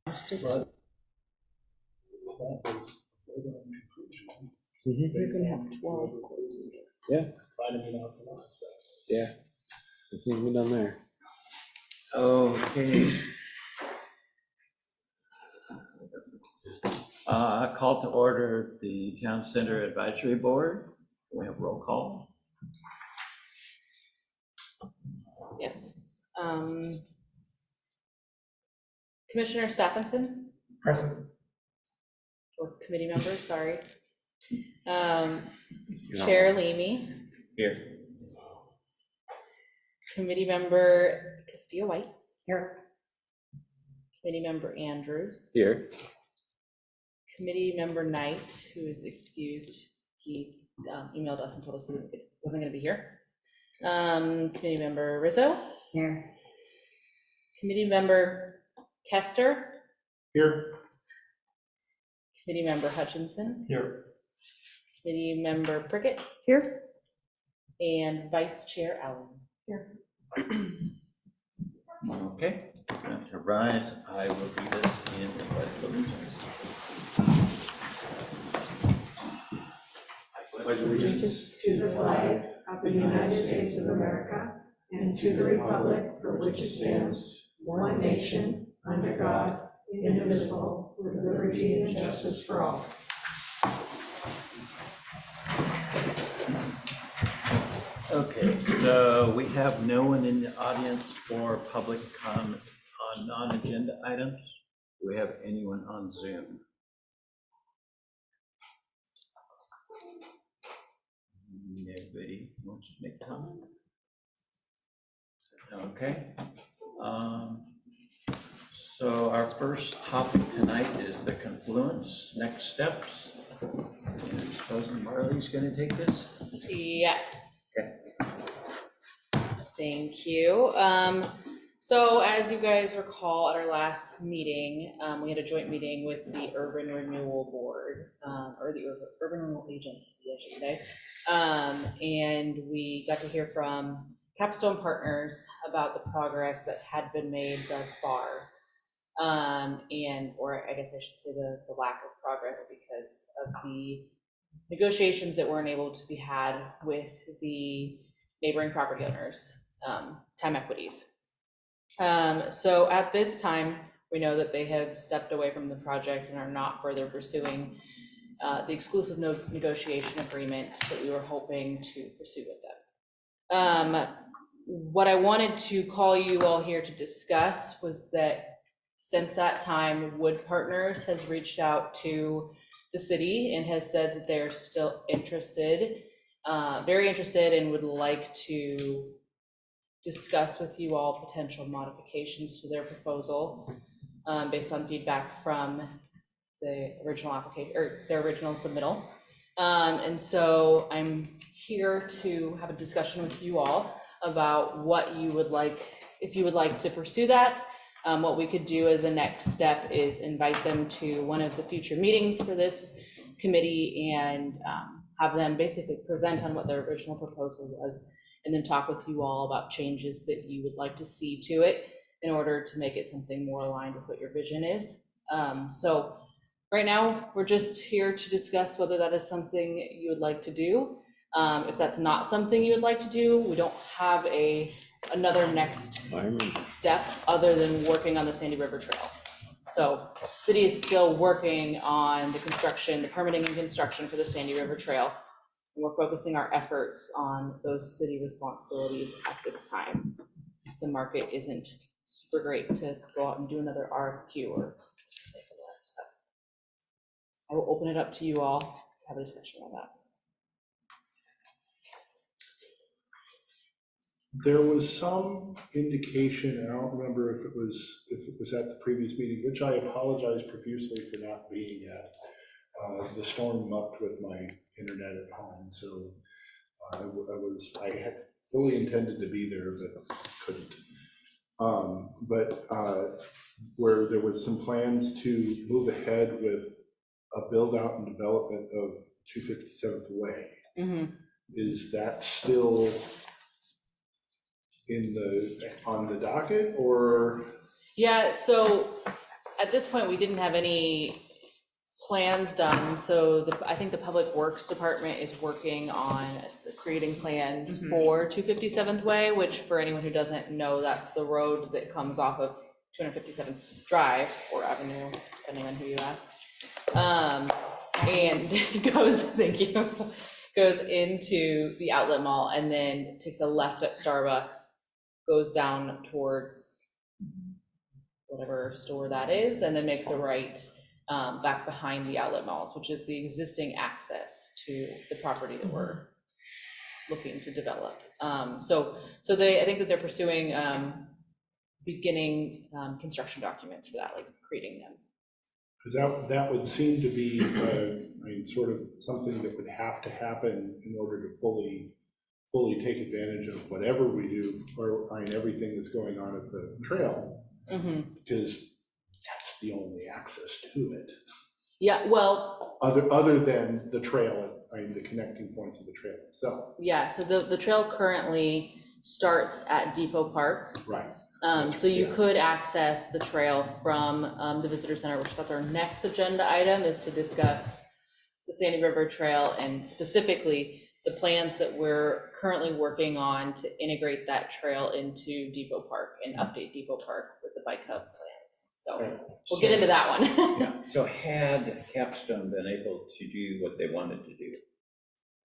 But that was foregone conclusion. You're gonna have 12 courts. Yeah. Finding out the lot stuff. Yeah, I think we're done there. Okay. Call to order the Town Center Advisory Board. We have roll call. Yes. Commissioner Stephenson? Present. Or committee member, sorry. Chair Leamy? Here. Committee member Castillo White? Here. Committee member Andrews? Here. Committee member Knight, who is excused. He emailed us and told us he wasn't going to be here. Committee member Rizzo? Here. Committee member Kester? Here. Committee member Hutchinson? Here. Committee member Prickett? Here. And Vice Chair Allen? Here. Okay, to rise, I will read us in the Pledge of Allegiance. I pledge Allegiance to the flag of the United States of America and to the republic for which it stands, one nation, under God, indivisible, with liberty and justice for all. Okay, so we have no one in the audience for public comment on non-agenda items. Do we have anyone on Zoom? Nobody wants to make comment? Okay. So our first topic tonight is the Confluence next steps. And I suppose Marley's going to take this? Yes. Okay. Thank you. So as you guys recall, at our last meeting, we had a joint meeting with the Urban Renewal Board, or the Urban Renewal Agency, I should say. And we got to hear from Capstone Partners about the progress that had been made thus far. Or I guess I should say the lack of progress because of the negotiations that weren't able to be had with the neighboring property owners, time equities. So at this time, we know that they have stepped away from the project and are not further pursuing the exclusive negotiation agreement that we were hoping to pursue with them. What I wanted to call you all here to discuss was that since that time, Wood Partners has reached out to the city and has said that they're still interested, very interested, and would like to discuss with you all potential modifications to their proposal based on feedback from the original application or their original submittal. And so I'm here to have a discussion with you all about what you would like, if you would like to pursue that. What we could do as a next step is invite them to one of the future meetings for this committee and have them basically present on what their original proposal was, and then talk with you all about changes that you would like to see to it in order to make it something more aligned with what your vision is. So right now, we're just here to discuss whether that is something you would like to do. If that's not something you would like to do, we don't have another next step other than working on the Sandy River Trail. So city is still working on the construction, the permitting and construction for the Sandy River Trail. And we're focusing our efforts on those city responsibilities at this time, since the market isn't super great to go out and do another RFQ or something like that. So I will open it up to you all to have a discussion on that. There was some indication, and I don't remember if it was at the previous meeting, which I apologize profusely for not being at. The storm mucked with my internet at home, so I had fully intended to be there, but couldn't. Where there was some plans to move ahead with a build out and development of 257th Way. Mm-hmm. Is that still on the docket, or? Yeah, so at this point, we didn't have any plans done, so I think the Public Works Department is working on creating plans for 257th Way, which for anyone who doesn't know, that's the road that comes off of 257th Drive or Avenue, depending on who you ask. And it goes, thank you, goes into the outlet mall and then takes a left at Starbucks, goes down towards whatever store that is, and then makes a right back behind the outlet malls, which is the existing access to the property that we're looking to develop. So I think that they're pursuing beginning construction documents for that, like creating them. Because that would seem to be, I mean, sort of something that would have to happen in order to fully take advantage of whatever we do, or I mean, everything that's going on at the trail, because that's the only access to it. Yeah, well. Other than the trail, I mean, the connecting points of the trail itself. Yeah, so the trail currently starts at Depot Park. Right. So you could access the trail from the visitor center, which that's our next agenda item, is to discuss the Sandy River Trail and specifically the plans that we're currently working on to integrate that trail into Depot Park and update Depot Park with the bike hub plans. So we'll get into that one. Yeah, so had Capstone been able to do what they wanted to do,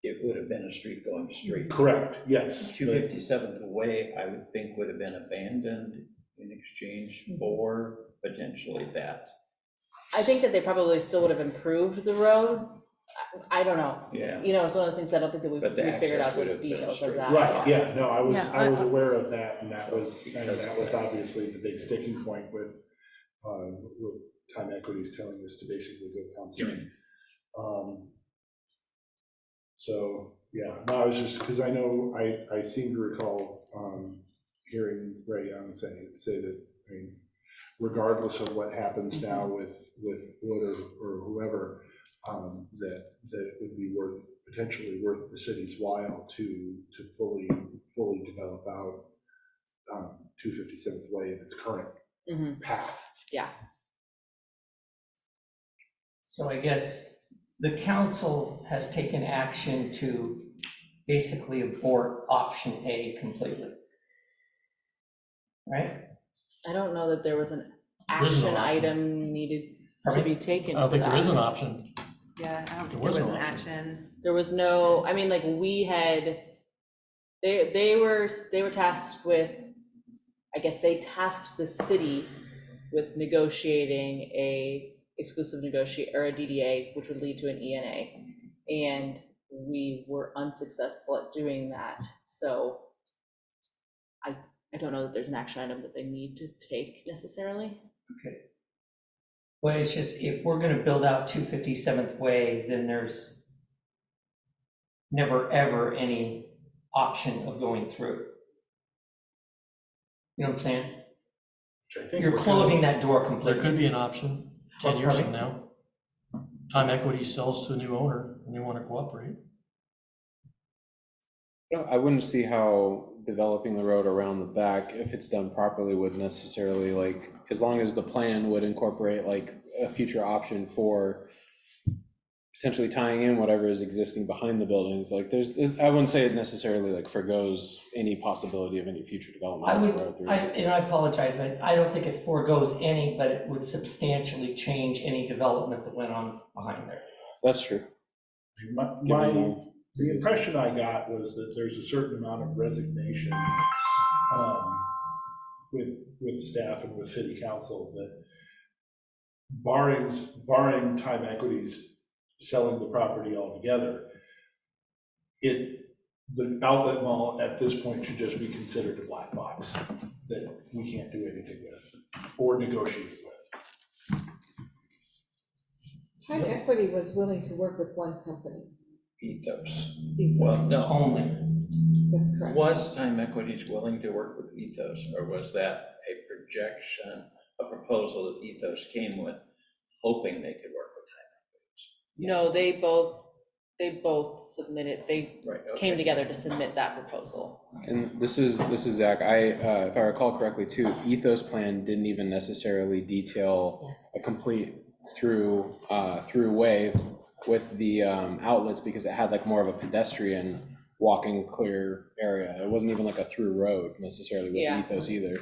it would have been a street going straight. Correct, yes. 257th Way, I would think, would have been abandoned in exchange for potentially that. I think that they probably still would have improved the road. I don't know. Yeah. You know, it's one of those things I don't think that we figured out the details of that. Right, yeah, no, I was aware of that, and that was obviously the big sticking point with Time Equities telling us to basically go pound sand. So, yeah, no, I was just, because I know, I seem to recall hearing Ray Young say that, I mean, regardless of what happens now with Wood or whoever, that it would be potentially worth the city's while to fully develop out 257th Way in its current path. Yeah. So I guess the council has taken action to basically abort option A completely. Right? I don't know that there was an There is no action option. item needed to Pardon be me? taken. I don't think for there is that. an option. Yeah, I don't think There there was was no an option. action. There was no, I mean, like we had, they were tasked with, I guess they tasked the city with negotiating a exclusive or a DDA, which would lead to an ENA. And we were unsuccessful at doing that. So I don't know that there's an action item that they need to take necessarily. Okay. Well, it's just, if we're gonna build out 257th Way, then there's never, ever any option of going through. You know what I'm saying? Which I think You're we're closing that door There completely. could be an option 10 Oh, years pardon? from now. Time Equity sells to a new owner and they want to cooperate. I wouldn't see how developing the road around the back, if it's done properly, would necessarily, like, as long as the plan would incorporate like a future option for potentially tying in whatever is existing behind the buildings, like there's I wouldn't say it necessarily like forgoes any possibility of any future development. I of the would, road through. and I apologize, but I don't think it foregoes any, but it would substantially change any development that went on behind there. That's true. The impression I got was that there's a certain amount of resignation with staff and with city council that barring Time Equities selling the property altogether, the outlet mall at this point should just be considered a black box that we can't do anything with or negotiate with. Time Equity was willing to work with one company. Ethos. Well, no, Only. That's correct. was Time Equities willing to work with Ethos, or was that a projection, a proposal that Ethos came with, hoping they could work with Time Equities? No, They both submitted, they Right, came okay. together to submit that proposal. And this is Zach, if I recall correctly too, Ethos Plan didn't even necessarily detail Yes. a complete through way with the outlets, because it had like more of a pedestrian walking clear area. It wasn't even like a through road necessarily with Yeah. Ethos either.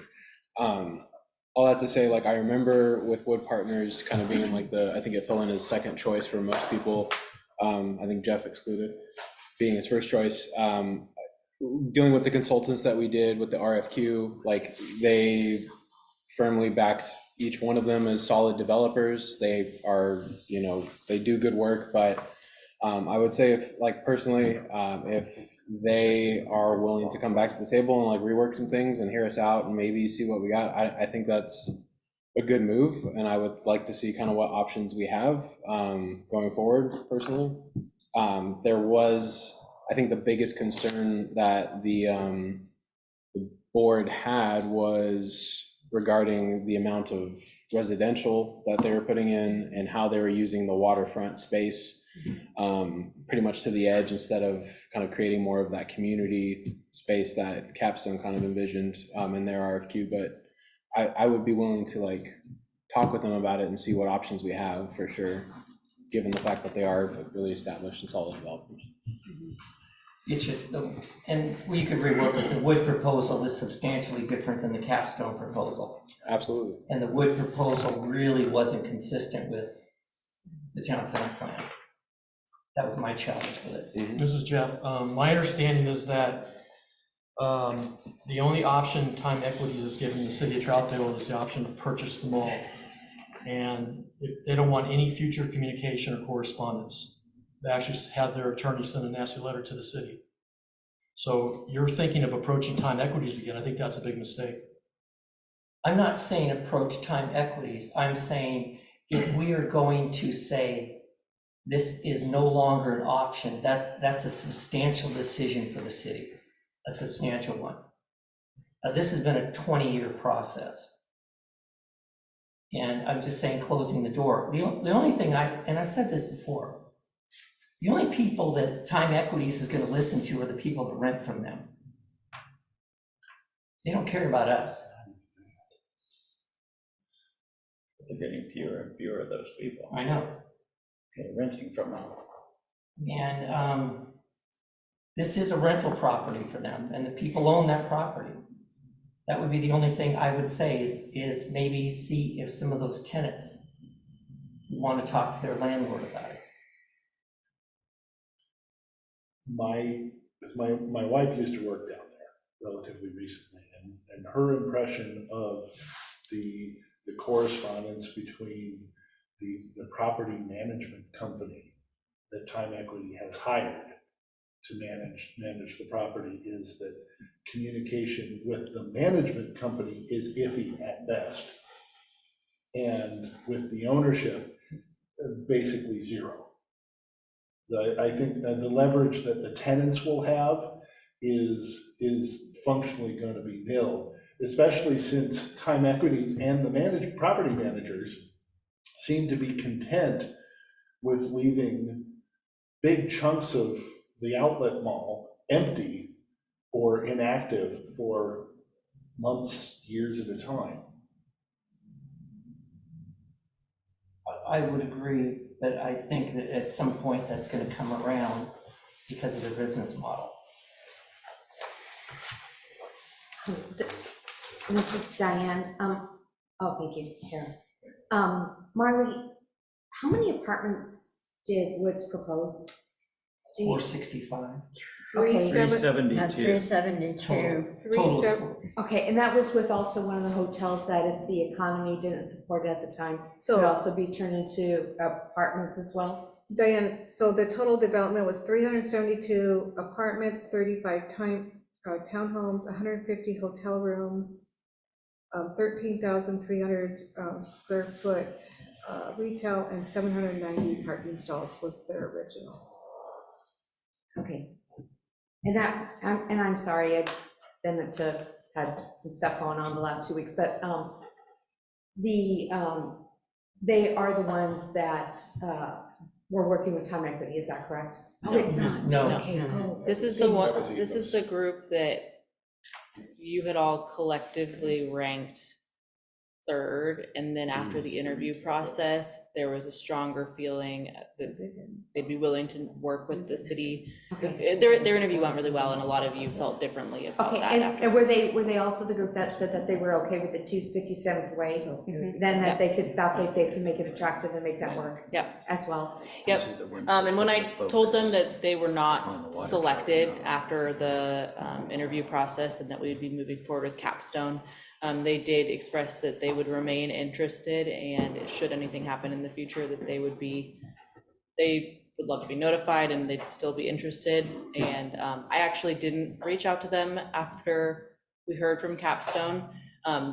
All that to say, like, I remember with Wood Partners kind of being like I think it fell in as second choice for most people. I think Jeff excluded, being his first choice. Dealing with the consultants that we did with the RFQ, like, they firmly backed each one of them as solid developers. They are, they do good work, but I would say if, like, personally, if they are willing to come back to the table and like rework some things and hear us out and maybe see what we got, I think that's a good move. And I would like to see kind of what options we have going forward personally. There was, I think the biggest concern that the board had was regarding the amount of residential that they were putting in and how they were using the waterfront space pretty much to the edge, instead of kind of creating more of that community space that Capstone kind of envisioned in their RFQ. But I would be willing to like talk with them about it and see what options we have for sure, given the fact that they are really established and solid developers. It's just, and we could rework it, the Wood proposal is substantially different than the Capstone proposal. Absolutely. And the Wood proposal really wasn't consistent with the town center plan. That was my challenge with it. This is Jeff. My understanding is that the only option Time Equities is giving the city of Troutdale is the option to purchase the mall. And they don't want any future communication or correspondence. They actually had their attorney send a nasty letter to the city. So you're thinking of approaching Time Equities again. I think that's a big mistake. I'm not saying approach Time Equities. I'm saying if we are going to say this is no longer an option, that's a substantial decision for the city, a substantial one. This has been a 20-year process. And I'm just saying closing the door. The only thing and I've said this before, the only people that Time Equities is going to listen to are the people that rent from them. They don't care about us. They're getting fewer and fewer of those people. I know. They're renting from them. And this is a rental property for them, and the people own that property. That would be the only thing I would say is maybe see if some of those tenants want to talk to their landlord about it. My wife used to work down there relatively recently, and her impression of the correspondence between the property management company that Time Equity has hired to manage the property is that communication with the management company is iffy at best, and with the ownership, basically zero. I think the leverage that the tenants will have is functionally going to be nil, especially since Time Equities and the property managers seem to be content with leaving big chunks of the outlet mall empty or inactive for months, years at a time. I would agree, but I think that at some point that's going to come around because of their business model. This is Diane. Thank you, Karen. Marley, how many apartments did Woods propose? 465. Okay, 372. 372. Total. okay, and that was with also one of the hotels that if the economy didn't support it at the time, could So also be turned into apartments as well? Diane, so the total development was 372 apartments, 35 townhomes, 150 hotel rooms, 13,300 square foot retail, and 790 parking stalls was their original. Okay. And I'm sorry, I've been had some stuff going on the last 2 weeks, but they are the ones that we're working with time equity, is that correct? Oh, it's not? No. Okay. Oh, This is the one, That was this is the group that you had all collectively ranked third, and then after the interview process, there was a stronger feeling that they'd be willing to work with the city. Okay. Their interview went really well, and a lot of you felt differently about Okay, that. and were they also the group that said that they were okay with the 257th way? Mhm. Then that Yeah. they could, that they could make it attractive and make that work? Yep. As well? Yep. These are the ones And when that I have the told them focus that they were on the not water selected tower. after the interview process and that we would be moving forward with Capstone, they did express that they would remain interested, and should anything happen in the future, that they would love to be notified and they'd still be interested. And I actually didn't reach out to them after we heard from Capstone.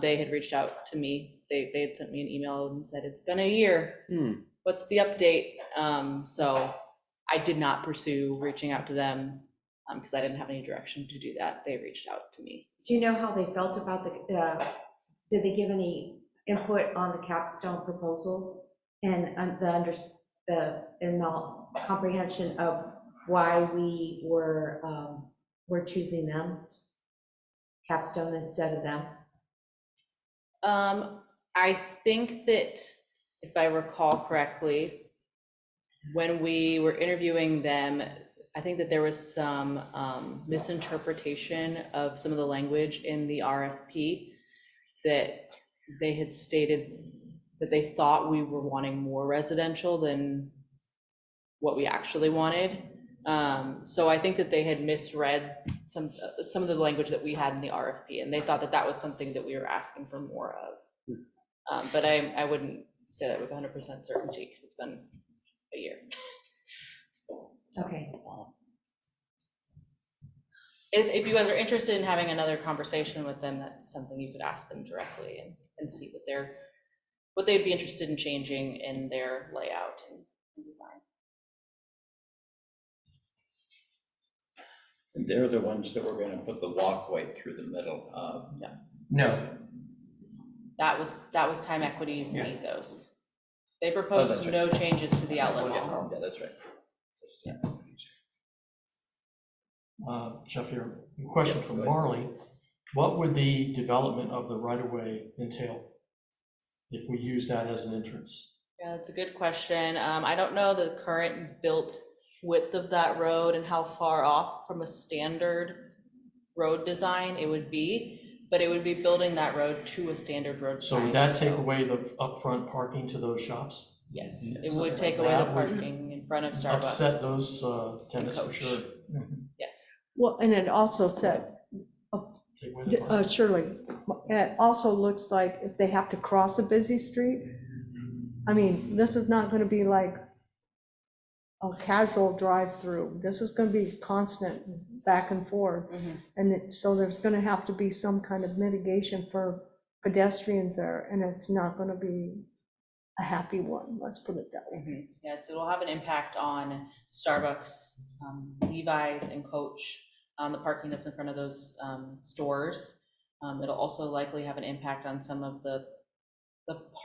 They had reached out to me. They had sent me an email and said, it's been a year. What's the update? So I did not pursue reaching out to them because I didn't have any direction to do that. They reached out to me. Do you know how they felt about did they give any input on the capstone proposal and the comprehension of why we were choosing them, Capstone instead of them? I think that if I recall correctly, when we were interviewing them, I think that there was some misinterpretation of some of the language in the RFP, that they had stated that they thought we were wanting more residential than what we actually wanted. So I think that they had misread some of the language that we had in the RFP, and they thought that that was something that we were asking for more of. But I wouldn't say that with 100% certainty because it's been a year. Okay. If you guys are interested in having another conversation with them, that's something you could ask them directly and see what they'd be interested in changing in their layout and design. They're the ones that were gonna put the walkway through the middle of. No, That was time equities Yeah. ethos. They that's proposed right. no changes to the outlet mall. Yeah, that's right. Yes. Jeff, here, a question Yeah, from go ahead. Marley. What would the development of the right-of-way entail if we use that as an entrance? Yeah, that's a good question. I don't know the current built width of that road and how far off from a standard road design it would be, but it would be building that road to a standard road So design. would that take away the upfront parking to those shops? Yes, Yes. it would take away the That would parking in front of Starbucks. Upset those tenants for Coach. sure. Yes. Well, and it also said, Take away the parking. Shirley, it also looks like if they have to cross a busy street, I mean, this is not gonna be like a casual drive-through. This is gonna be constant back and forth. And so there's gonna have to be some kind of mitigation for pedestrians there, and it's not gonna be a happy one, let's put it that way. Yes, it'll have an impact on Starbucks, Levi's, and Coach, on the parking that's in front of those stores. It'll also likely have an impact on some of the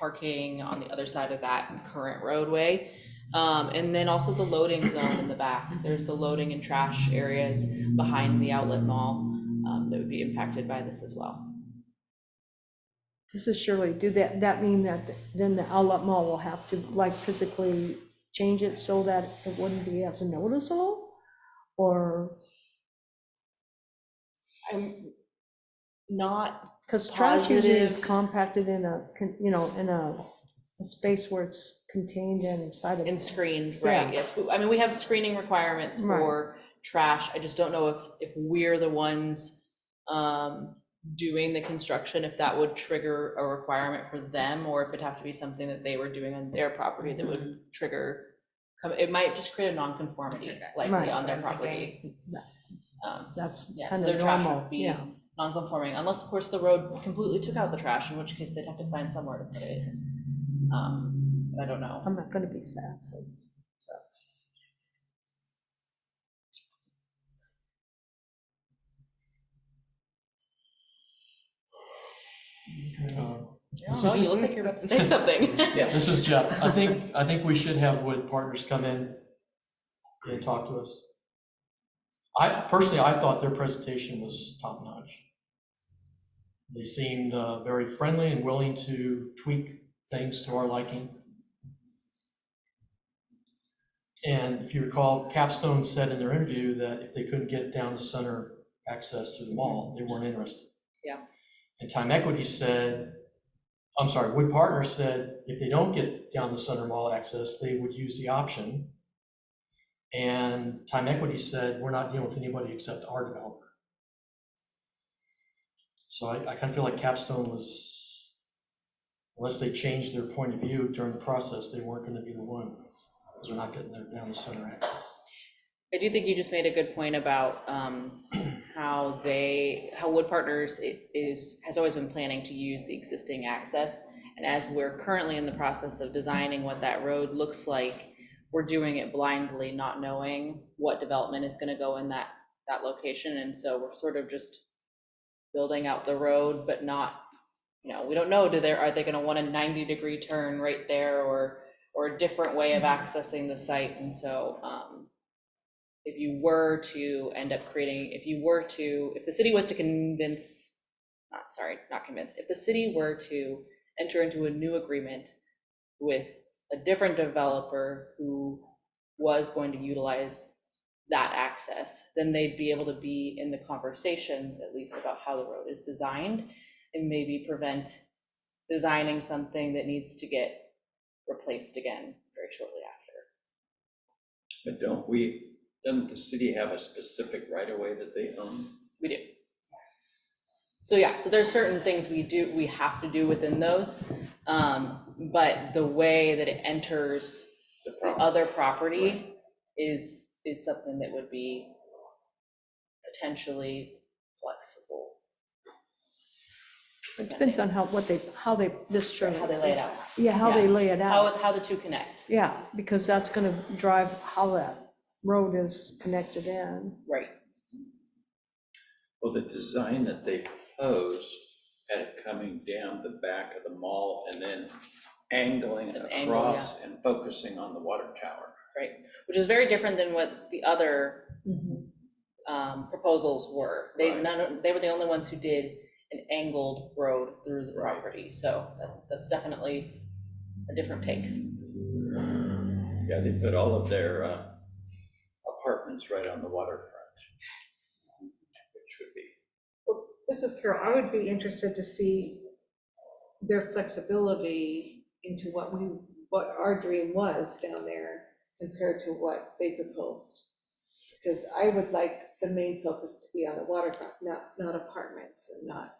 parking on the other side of that current roadway. And then also the loading zone in the back. There's the loading and trash areas behind the outlet mall that would be impacted by this as well. This is Shirley, that mean that then the outlet mall will have to like physically change it so that it wouldn't be as noticeable? Or, I'm not because trash usually is Positive. compacted in a space where it's contained inside of. and screened, right? Yeah. Yes, I mean, we have screening requirements for trash. I just don't know if we're the ones doing the construction, if that would trigger a requirement for them, or if it'd have to be something that they were doing on their property that would trigger, it might just create a nonconformity likely Right. on their property. That's Yeah, so kind their of trash normal, would be yeah. non-conforming, unless of course the road completely took out the trash, in which case they'd have to find somewhere to put it. I don't know. I'm not gonna be sad, so. No, you look like you're about to say something. Yeah. This is Jeff. I think we should have Wood Partners come in and talk to us. I thought their presentation was top-notch. They seemed very friendly and willing to tweak things to our liking. And if you recall, Capstone said in their interview that if they couldn't get down the center access to the mall, they weren't interested. Yeah. And Time Equity said, I'm sorry, Wood Partners said if they don't get down the center mall access, they would use the option. And Time Equity said, we're not dealing with anybody except our developer. So I kind of feel like Capstone was, unless they changed their point of view during the process, they weren't going to be the one, because they're not getting down the center access. I do think you just made a good point about how Wood Partners has always been planning to use the existing access. And as we're currently in the process of designing what that road looks like, we're doing it blindly, not knowing what development is going to go in that location. And so we're sort of just building out the road, but not, we don't know, are they going to want a 90-degree turn right there, or a different way of accessing the site? And so if you were to end up creating, if the city was to if the city were to enter into a new agreement with a different developer who was going to utilize that access, then they'd be able to be in the conversations at least about how the road is designed, and maybe prevent designing something that needs to get replaced again very shortly after. But doesn't the city have a specific right-of-way that they own? We do. So yeah, so there's certain things we have to do within those, but the way that it enters the other property is something that would be potentially flexible. It depends on how they lay it out. Yeah, how they lay it out. How the two connect. Yeah, because that's gonna drive how that road is connected in. Right. Well, the design that they proposed had it coming down the back of the mall and then angling across and focusing on the water tower. Right, which is very different than what the other proposals were. They were the only ones who did an angled road through the property. So that's definitely a different take. Yeah, they put all of their apartments right on the waterfront, which would be. Well, this is Carol. I would be interested to see their flexibility into what our dream was down there compared to what they proposed. Because I would like the main focus to be on the waterfront, not apartments, and not,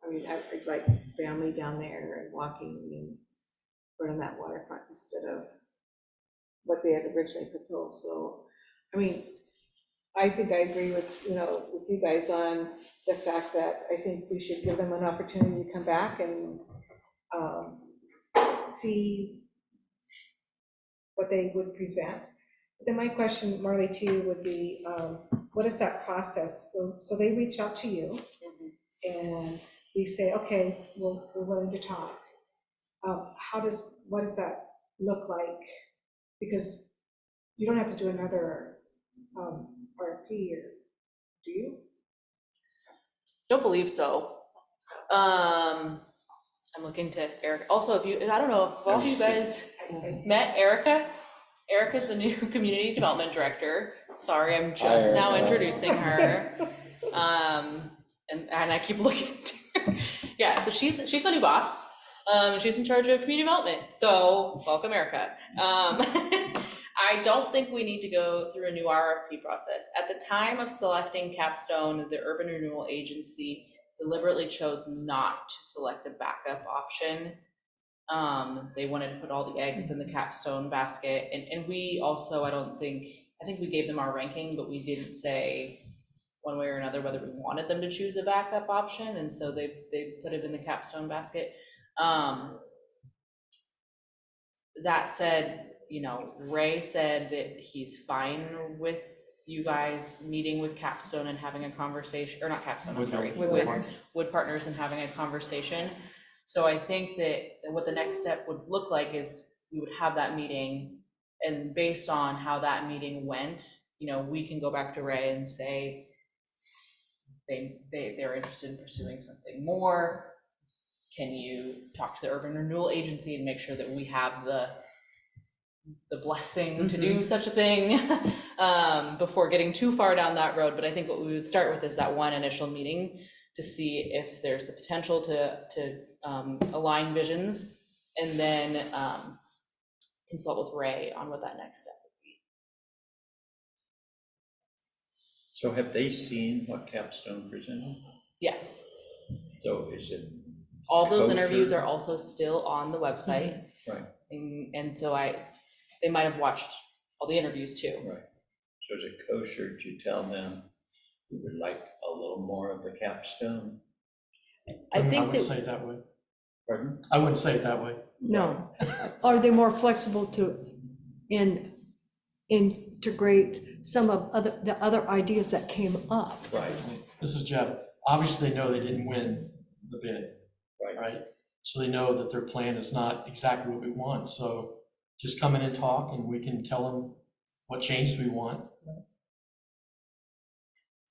I'd like family down there and walking and running that waterfront instead of what they had originally proposed. So, I think I agree with you guys on the fact that I think we should give them an opportunity to come back and see what they would present. Then my question, Marley, to you would be, what is that process? So they reach out to you, and we say, okay, we're willing to talk. What does that look like? Because you don't have to do another RFP, or do you? Don't believe so. I'm looking to Erica. Also, I don't know if all of you guys met Erica. Erica's the new community development director. Sorry, I'm just now introducing her. And I keep looking to her. Yeah, so she's my new boss. She's in charge of community development. So welcome, Erica. I don't think we need to go through a new RFP process. At the time of selecting Capstone, the Urban Renewal Agency deliberately chose not to select a backup option. They wanted to put all the eggs in the Capstone basket, and we also, I think we gave them our ranking, but we didn't say one way or another whether we wanted them to choose a backup option, and so they put it in the Capstone basket. That said, Ray said that he's fine with you guys meeting with Capstone and having a conversation, or not Capstone, I'm sorry, with Wood Partners and having a conversation. So I think that what the next step would look like is we would have that meeting, and based on how that meeting went, we can go back to Ray and say they're interested in pursuing something more. Can you talk to the Urban Renewal Agency and make sure that we have the blessing to do such a thing before getting too far down that road? But I think what we would start with is that one initial meeting to see if there's the potential to align visions, and then consult with Ray on what that next step would be. So have they seen what Capstone presented? Yes, So is it, all those Kosher. interviews are also still on the website. right, And so they might have watched all the interviews too. right. So is it kosher to tell them we would like a little more of the Capstone? I think wouldn't that, say it that way. Pardon? I wouldn't say it that way. No. Are they more flexible to integrate some of the other ideas that came up? Right, This is Jeff. Obviously, they know they didn't win the bid, right. right? So they know that their plan is not exactly what we want. So just come in and talk, and we can tell them what changes we want.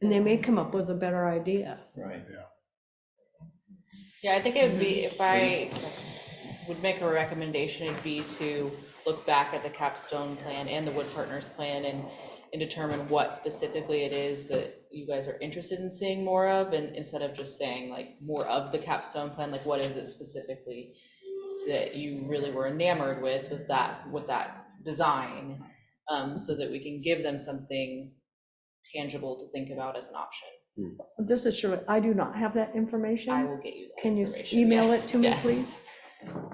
And they may come up with a better idea. Right. yeah, I think it would be, if I would make a recommendation, it'd be to look back at the Capstone plan and the Wood Partners plan and determine what specifically it is that you guys are interested in seeing more of, and instead of just saying like more of the Capstone plan, like what is it specifically that you really were enamored with that design, so that we can give them something tangible to think about as an option. This is Shirley. I do not have that I information. will get you that Can you information. email Yes, it to me, yes. please?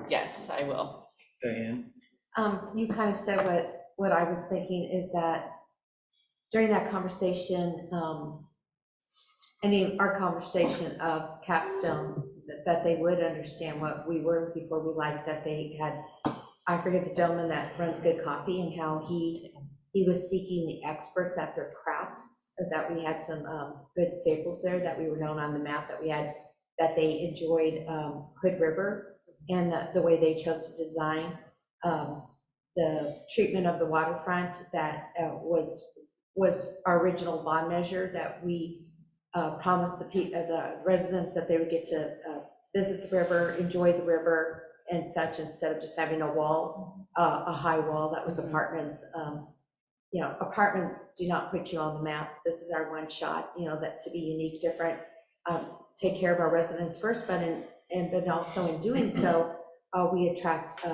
Yes, I will. Diane? You kind of said what I was thinking is that during that conversation, our conversation of Capstone, that they would understand what we were looking for. We liked that they had, I forget the gentleman that runs Good Coffee and how he was seeking the experts at their craft, so that we had some good staples there, that we were known on the map, that we had, that they enjoyed Hood River and the way they chose to design the treatment of the waterfront. That was our original bond measure, that we promised the residents that they would get to visit the river, enjoy the river and such, instead of just having a wall, a high wall that was apartments. Apartments do not put you on the map. This is our one shot, that to be unique, different, take care of our residents first, but then also in doing so, we attract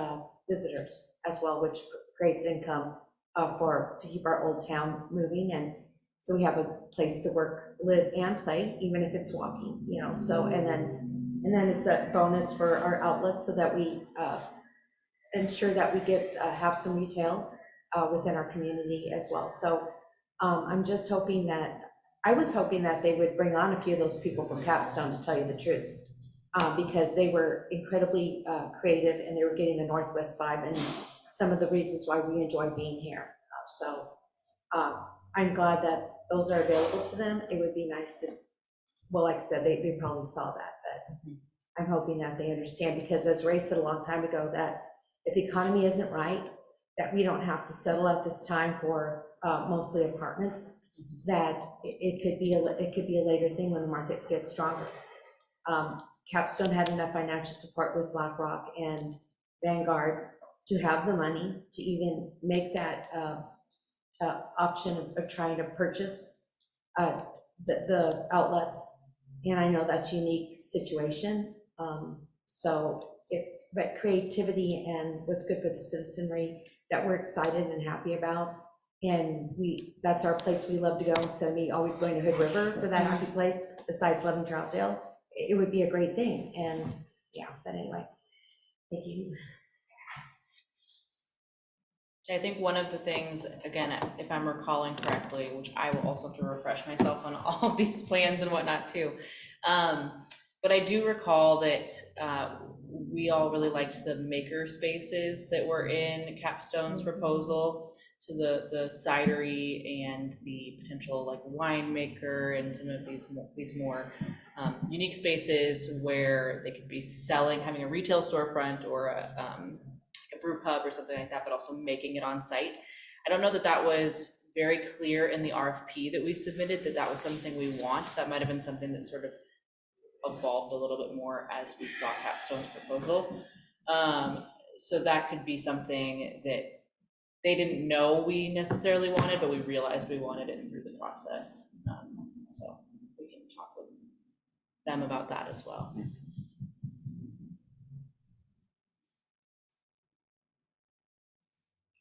visitors as well, which creates income to keep our old town moving. And so we have a place to work, live, and play, even if it's walking, so, and then it's a bonus for our outlets, so that we ensure that we have some retail within our community as well. So I was hoping that they would bring on a few of those people from Capstone, to tell you the truth, because they were incredibly creative, and they were getting the Northwest vibe and some of the reasons why we enjoy being here. So I'm glad that those are available to them. It would be nice if, well, like I said, they probably saw that, but I'm hoping that they understand, because as Ray said a long time ago, that if the economy isn't right, that we don't have to settle at this time for mostly apartments, that it could be a later thing when the market gets stronger. Capstone had enough financial support with BlackRock and Vanguard to have the money to even make that option of trying to purchase the outlets. And I know that's a unique situation. But creativity and what's good for the citizenry, that we're excited and happy about. And that's our place we love to go, instead of me always going to Hood River for that happy place, besides loving Troutdale. It would be a great thing. And yeah, but anyway, thank you. I think one of the things, again, if I'm recalling correctly, which I will also have to refresh myself on all of these plans and whatnot too, but I do recall that we all really liked the maker spaces that were in Capstone's proposal. to the cidery and the potential like winemaker and some of these more unique spaces where they could be selling, having a retail storefront or a brew pub or something like that, but also making it on site. I don't know that that was very clear in the RFP that we submitted, that that was something we want. That might have been something that sort of evolved a little bit more as we saw Capstone's proposal. So that could be something that they didn't know we necessarily wanted, but we realized we wanted it through the process. So we can talk with them about that as well.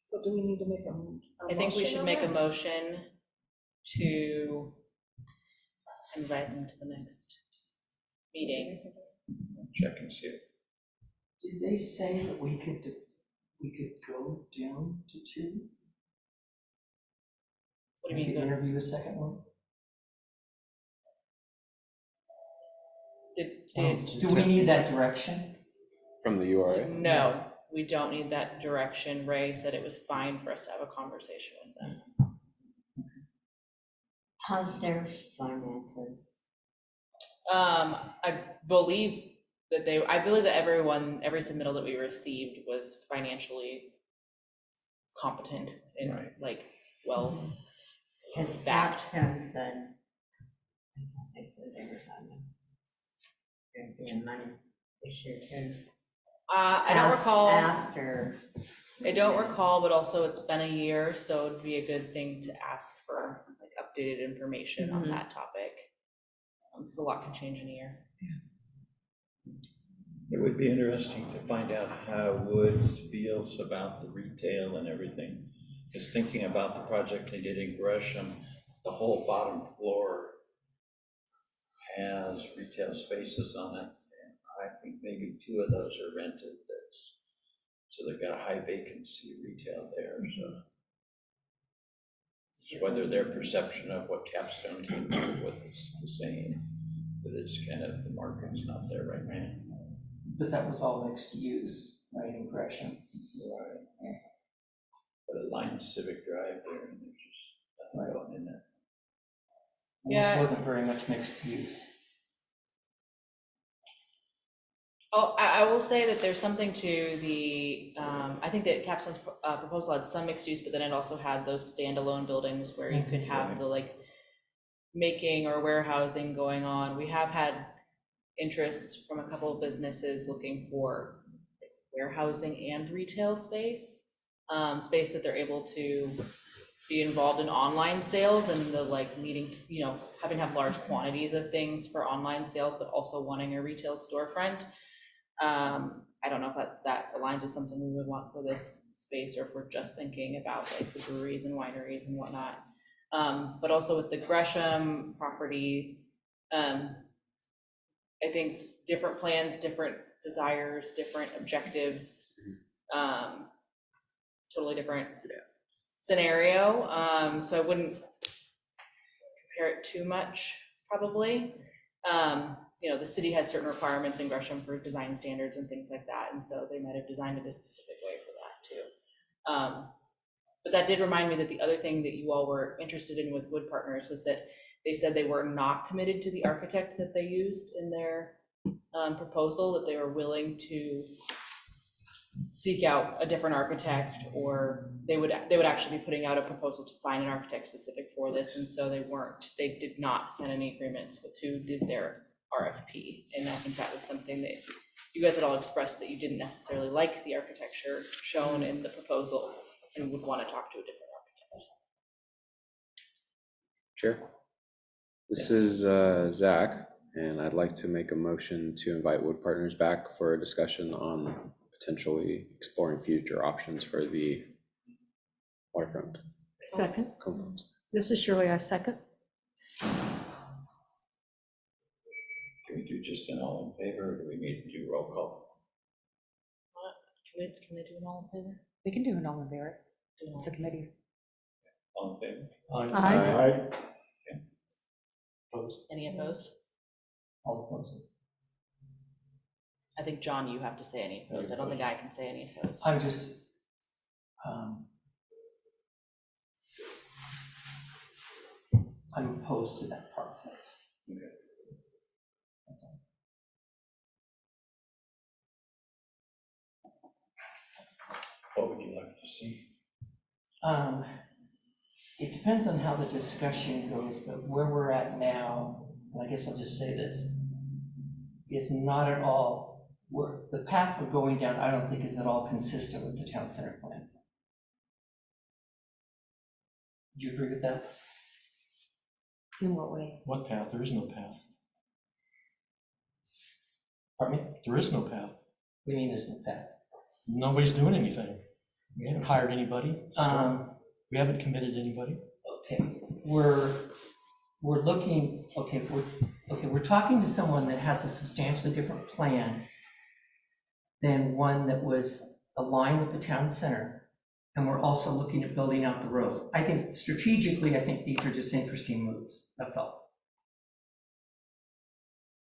So do we need to make a I think we motion should on make a that? motion to invite them to the next meeting. Check and see. Did they say that we could go down to 2? What do you We mean? could interview a second one? Do we need that direction? From the URA? No, we don't need that direction. Ray said it was fine for us to have a conversation with them. How's their finances? I believe that every submittal that we received was financially competent and Right. like, well, Because backed. Capstone said, I thought they said they were having, there'd be a money issue too. I don't recall. After, I don't recall, but also it's been a year, so it'd be a good thing to ask for like updated information on Mhm. that topic. Because a lot can change in a year. It would be interesting to find out how Woods feels about the retail and everything. Just thinking about the project they did in Gresham, the whole bottom floor has retail spaces on it. And I think maybe 2 of those are rented. So they've got a high vacancy retail there, so. It's whether their perception of what Capstone came up with is the same, but it's kind of, the market's not there right now. But that was all mixed use, right, in Gresham. Right. But a line Civic Drive there, and there's just nothing going in there. And Yeah. this wasn't very much mixed use. Oh, I will say that there's something to the, I think that Capstone's proposal had some mixed use, but then it also had those standalone buildings where you could have the like making or warehousing going on. We have had interest from a couple of businesses looking for warehousing and retail space, space that they're able to be involved in online sales and the like needing to, you know, having to have large quantities of things for online sales, but also wanting a retail storefront. I don't know if that aligns with something we would want for this space, or if we're just thinking about like the breweries and wineries and whatnot. But also with the Gresham property, I think different plans, different desires, different objectives, totally different scenario. So I wouldn't compare it too much, probably. You know, the city has certain requirements in Gresham for design standards and things like that, and so they might have designed it a specific way for that too. But that did remind me that the other thing that you all were interested in with Wood Partners was that they said they were not committed to the architect that they used in their proposal, that they were willing to seek out a different architect, or they would actually be putting out a proposal to find an architect specific for this, and so they did not sign any agreements with who did their RFP. And I think that was something that you guys had all expressed, that you didn't necessarily like the architecture shown in the proposal and would want to talk to a different architect. Sure. This is Zach, and I'd like to make a motion to invite Wood Partners back for a discussion on potentially exploring future options for the waterfront. Second. Confluence. This is Shirley, I second. Can we do just an all in favor, or do we need to do roll call? Can they do an all in favor? We can do an all in favor. Do an all It's a in committee. All in favor? Aye. Opposed? Any opposed? All opposed. I think, John, you have to say any opposed. I don't think I can say any opposed. I'm just, I'm opposed to that process. Okay. That's all. What would you like to see? It depends on how the discussion goes, but where we're at now, and I guess I'll just say this, is not at all, the path we're going down, I don't think is at all consistent with the town center plan. Do you agree with that? In what way? What path? There is no path. Pardon me? There is no path. What do you mean there's no path? Nobody's doing anything. We haven't hired anybody. We haven't committed anybody. Okay, we're looking, we're talking to someone that has a substantially different plan than one that was aligned with the town center, and we're also looking at building out the road. I think strategically, I think these are just interesting moves, that's all.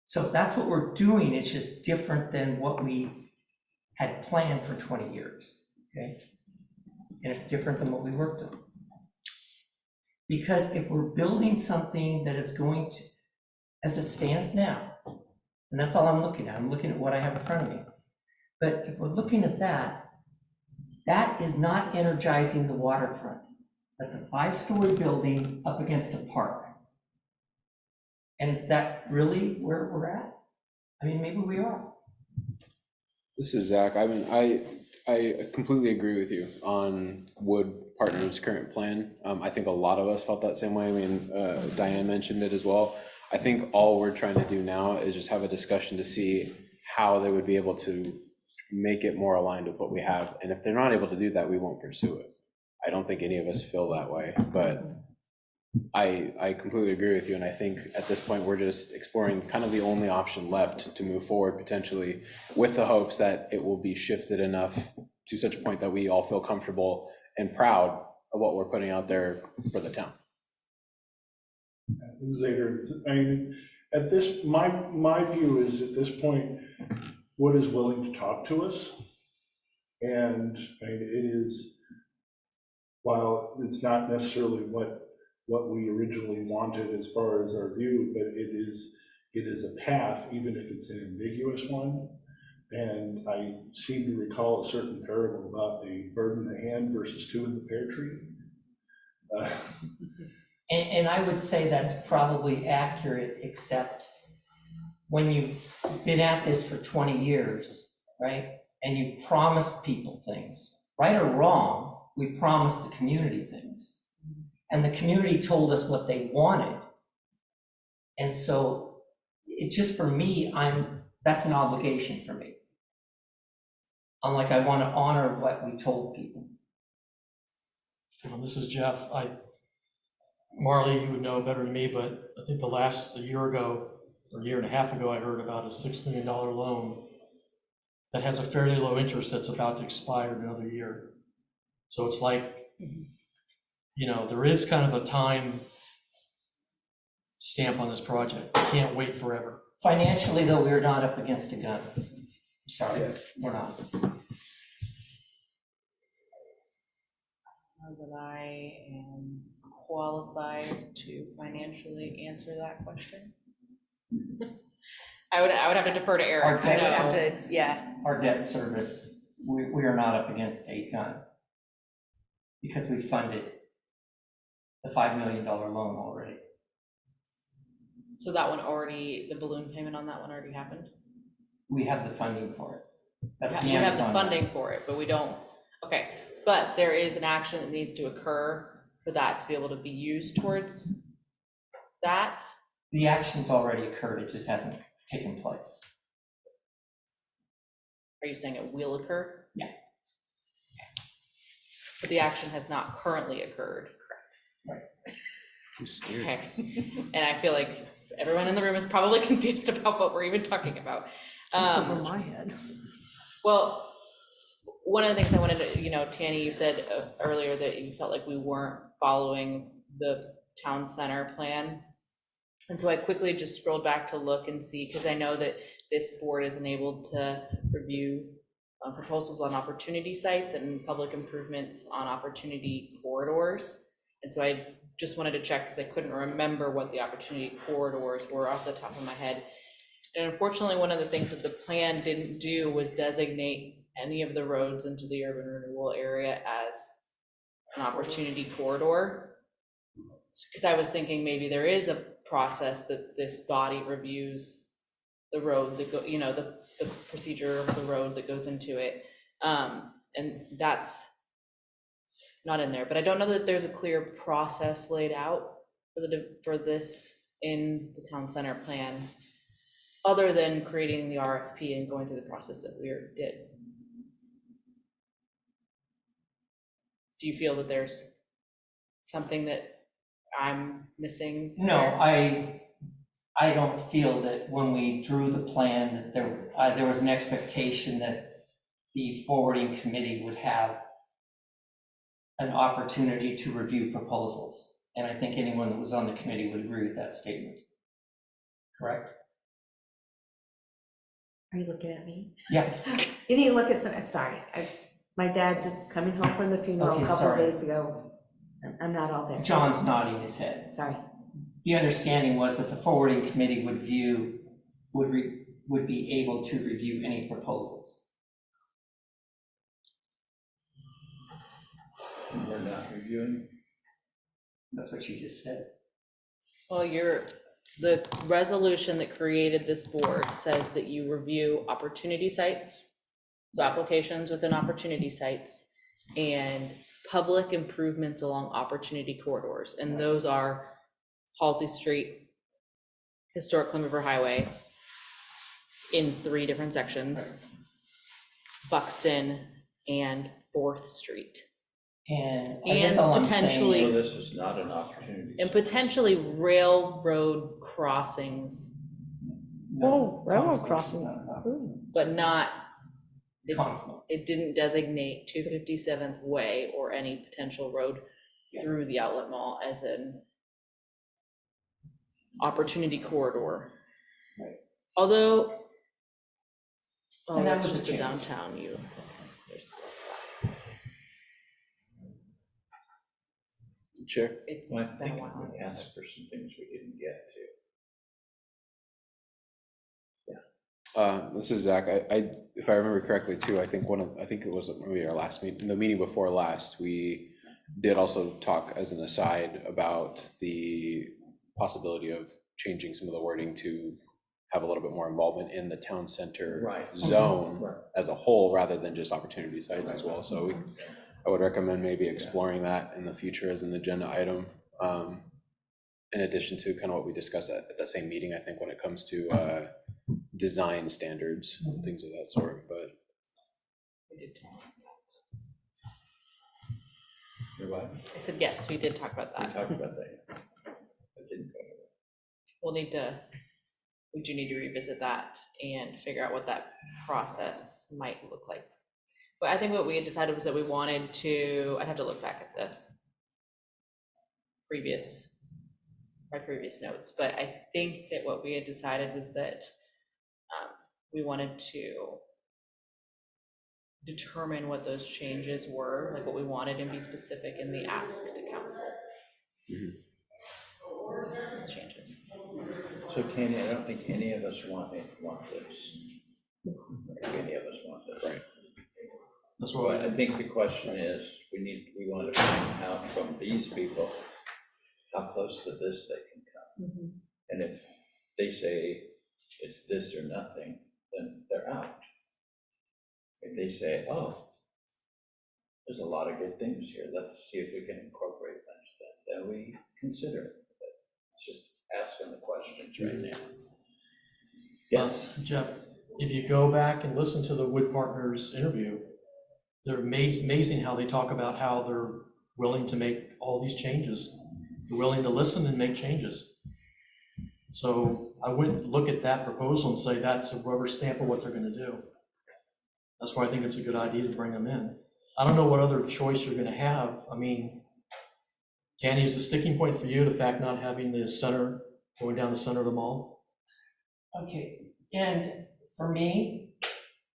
So if that's what we're doing, it's just different than what we had planned for 20 years, okay? And it's different than what we worked on. Because if we're building something that is going to, as it stands now, and that's all I'm looking at, I'm looking at what I have in front of me. But if we're looking at that, that is not energizing the waterfront. That's a 5-story building up against a park. And is that really where we're at? I mean, maybe we are. This is Zach. I mean, I completely agree with you on Wood Partners' current plan. I think a lot of us felt that same way. I mean, Diane mentioned it as well. I think all we're trying to do now is just have a discussion to see how they would be able to make it more aligned with what we have. And if they're not able to do that, we won't pursue it. I don't think any of us feel that way, but I completely agree with you. And I think at this point, we're just exploring kind of the only option left to move forward potentially, with the hopes that it will be shifted enough to such a point that we all feel comfortable and proud of what we're putting out there for the town. Zader, I mean, at this, my view is at this point, Wood is willing to talk to us. And I mean, it is, while it's not necessarily what we originally wanted as far as our view, but it is a path, even if it's an ambiguous one. And I seem to recall a certain parable about a bird in the hand versus 2 in the pear tree. And I would say that's probably accurate, except when you've been at this for 20 years, right? And you promised people things, right or wrong, we promised the community things. And the community told us what they wanted. And so it just, for me, that's an obligation for me. Unlike I want to honor what we told people. This is Jeff. Marley, you would know better than me, but I think a year ago, or a year and a half ago, I heard about a $6 million loan that has a fairly low interest that's about to expire in another year. So it's like, there is kind of a time stamp on this project. We can't wait forever. Financially, though, we're not up against a gun. Sorry, we're not. That I am qualified to financially answer that question. I would have to defer to Eric. Our debt I know. service- Our debt service, we are not up against a gun because we funded the $5 million loan already. So that one already, the balloon payment on that one already happened? We have the funding for it. That's We the have the Amazon funding for it, but we don't, okay. But there is an action that needs to occur for that to be able to be used towards that. The action's already occurred, it just hasn't taken place. Are you saying it will occur? Yeah. Okay. But the action has not currently occurred. Right. I'm scared. Okay. And I feel like everyone in the room is probably confused about what we're even talking about. That's over my head. Well, one of the things I wanted to, Tanny, you said earlier that you felt like we weren't following the town center plan. And so I quickly just scrolled back to look and see, because I know that this board is enabled to review proposals on opportunity sites and public improvements on opportunity corridors. And so I just wanted to check because I couldn't remember what the opportunity corridors were off the top of my head. And unfortunately, one of the things that the plan didn't do was designate any of the roads into the urban renewal area as an opportunity corridor. Because I was thinking maybe there is a process that this body reviews the road that go, you know, the procedure of the road that goes into it. And that's not in there, but I don't know that there's a clear process laid out for this in the town center plan, other than creating the RFP and going through the process that we did. Do you feel that there's something that I'm missing? No, there? I don't feel that when we drew the plan that there was an expectation that the forwarding committee would have an opportunity to review proposals. And I think anyone that was on the committee would agree with that statement. Correct? Are you looking at me? Yeah. You need to look at some, I'm sorry, my dad just coming home from the funeral Okay, a couple sorry. days ago. I'm not all there. John's nodding his head. Sorry. The understanding was that the forwarding committee would be able to review any proposals. And we're not reviewing. That's what you just said. Well, the resolution that created this board says that you review opportunity sites, so applications within opportunity sites, and public improvements along opportunity corridors, and those are Halsey Street, Historic Clean River Highway in 3 different sections, Buxton, and 4th Street. And I guess all I'm saying potentially- is, So this is not an opportunity. And potentially railroad crossings, Oh, railroad Confluence. crossings. but not, Confluence. it didn't designate 257th Way or any potential road through the outlet mall as an opportunity corridor. Right. Although, oh, And that that's was a just the change. downtown you. Chair? It's Well, I been think a while. we asked for some things we didn't get to. This is Zach. If I remember correctly too, I think it was maybe our last meeting, the meeting before last, we did also talk as an aside about the possibility of changing some of the wording to have a little bit more involvement in the town center Right. zone Right. as a whole, rather than just opportunity sites as well. So I would recommend maybe exploring that in the future as an agenda item. In addition to kind of what we discussed at that same meeting, I think when it comes to design standards, and things of that sort, but. We did talk. You're right. I said, yes, we did talk about We that. talked about that. I didn't go to We do need to revisit that and figure out what that process might look like. But I think what we had decided was that we wanted to, I'd have to look back at my previous notes, but I think that what we had decided was that we wanted to determine what those changes were, like what we wanted, and be specific in the ask to council. Changes. that. So Candy, I don't think any of us want this. I don't think any of us want this. Right. That's So what I think the question is, we want to find out from these people how close to this they can come. And if they say it's this or nothing, then they're out. If they say, oh, there's a lot of good things here, let's see if we can incorporate that, then we consider it. But it's just asking the questions right now. Yes, Jeff, if you go back and listen to the Wood Partners interview, they're amazing how they talk about how they're willing to make all these changes. They're willing to listen and make changes. So I wouldn't look at that proposal and say that's a rubber stamp of what they're gonna do. That's why I think it's a good idea to bring them in. I don't know what other choice you're gonna have. I mean, Candy, is the sticking point for you, the fact not having the center, going down the center of the mall? okay, and for me,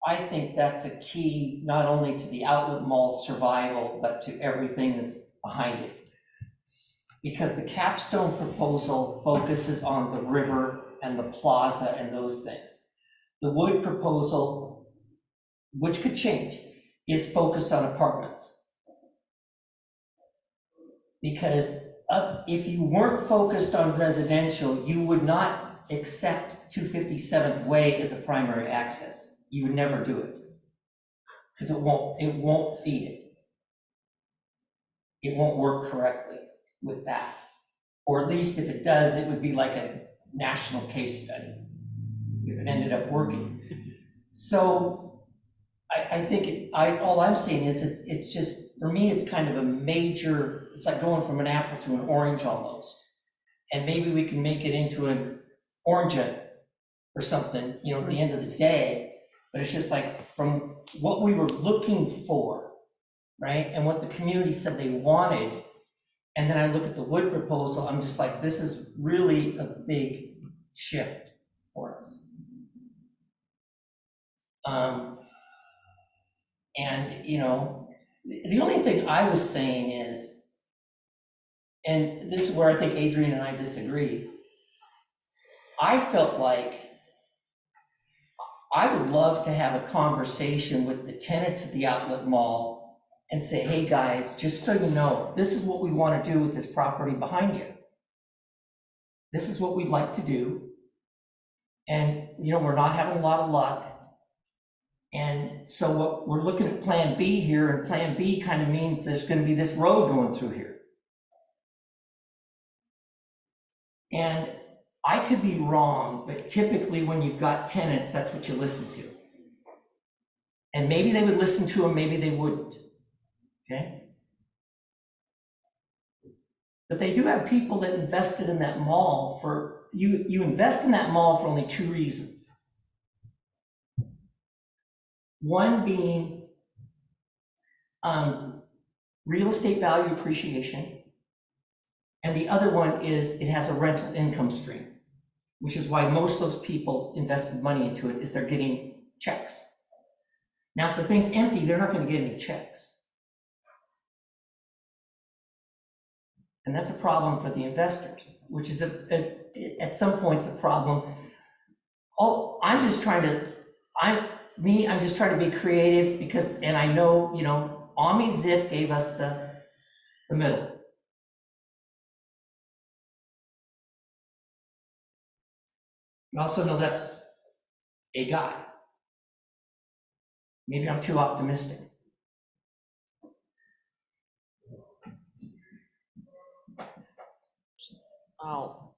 I think that's a key not only to the outlet mall survival, but to everything that's behind it. because the capstone proposal focuses on the river and the plaza and those things. The wood proposal, which could change, is focused on apartments. Because if you weren't focused on residential, you would not accept 257th Way as a primary access. You would never do it. Because it won't feed it. It won't work correctly with that. Or at least if it does, it would be like a national case study, if it ended up working. So I think, all I'm saying is it's just, for me, it's kind of a major, it's like going from an apple to an orange almost. And maybe we can make it into an orange or something, you know, at the end of the day. But it's just like, from what we were looking for, right? And what the community said they wanted. And then I look at the wood proposal, I'm just like, this is really a big shift for us. And, you know, the only thing I was saying is, and this is where I think Adrian and I disagree, I felt like I would love to have a conversation with the tenants at the outlet mall and say, hey guys, just so you know, this is what we want to do with this property behind you. This is what we'd like to do. And, you know, we're not having a lot of luck. And so what we're looking at Plan B here, and Plan B kind of means there's going to be this road going through here. And I could be wrong, but typically when you've got tenants, that's what you listen to. And maybe they would listen to them, maybe they wouldn't, okay? But they do have people that invested in that mall for, you invest in that mall for only two reasons. One being real estate value appreciation, and the other one is it has a rental income stream, which is why most of those people invested money into it, is they're getting checks. Now, if the thing's empty, they're not going to get any checks. And that's a problem for the investors, which is at some points a problem. I'm just trying to be creative because, and I know, you know, Ami Ziff gave us the middle. You also know that's a guy. Maybe I'm too optimistic. I'll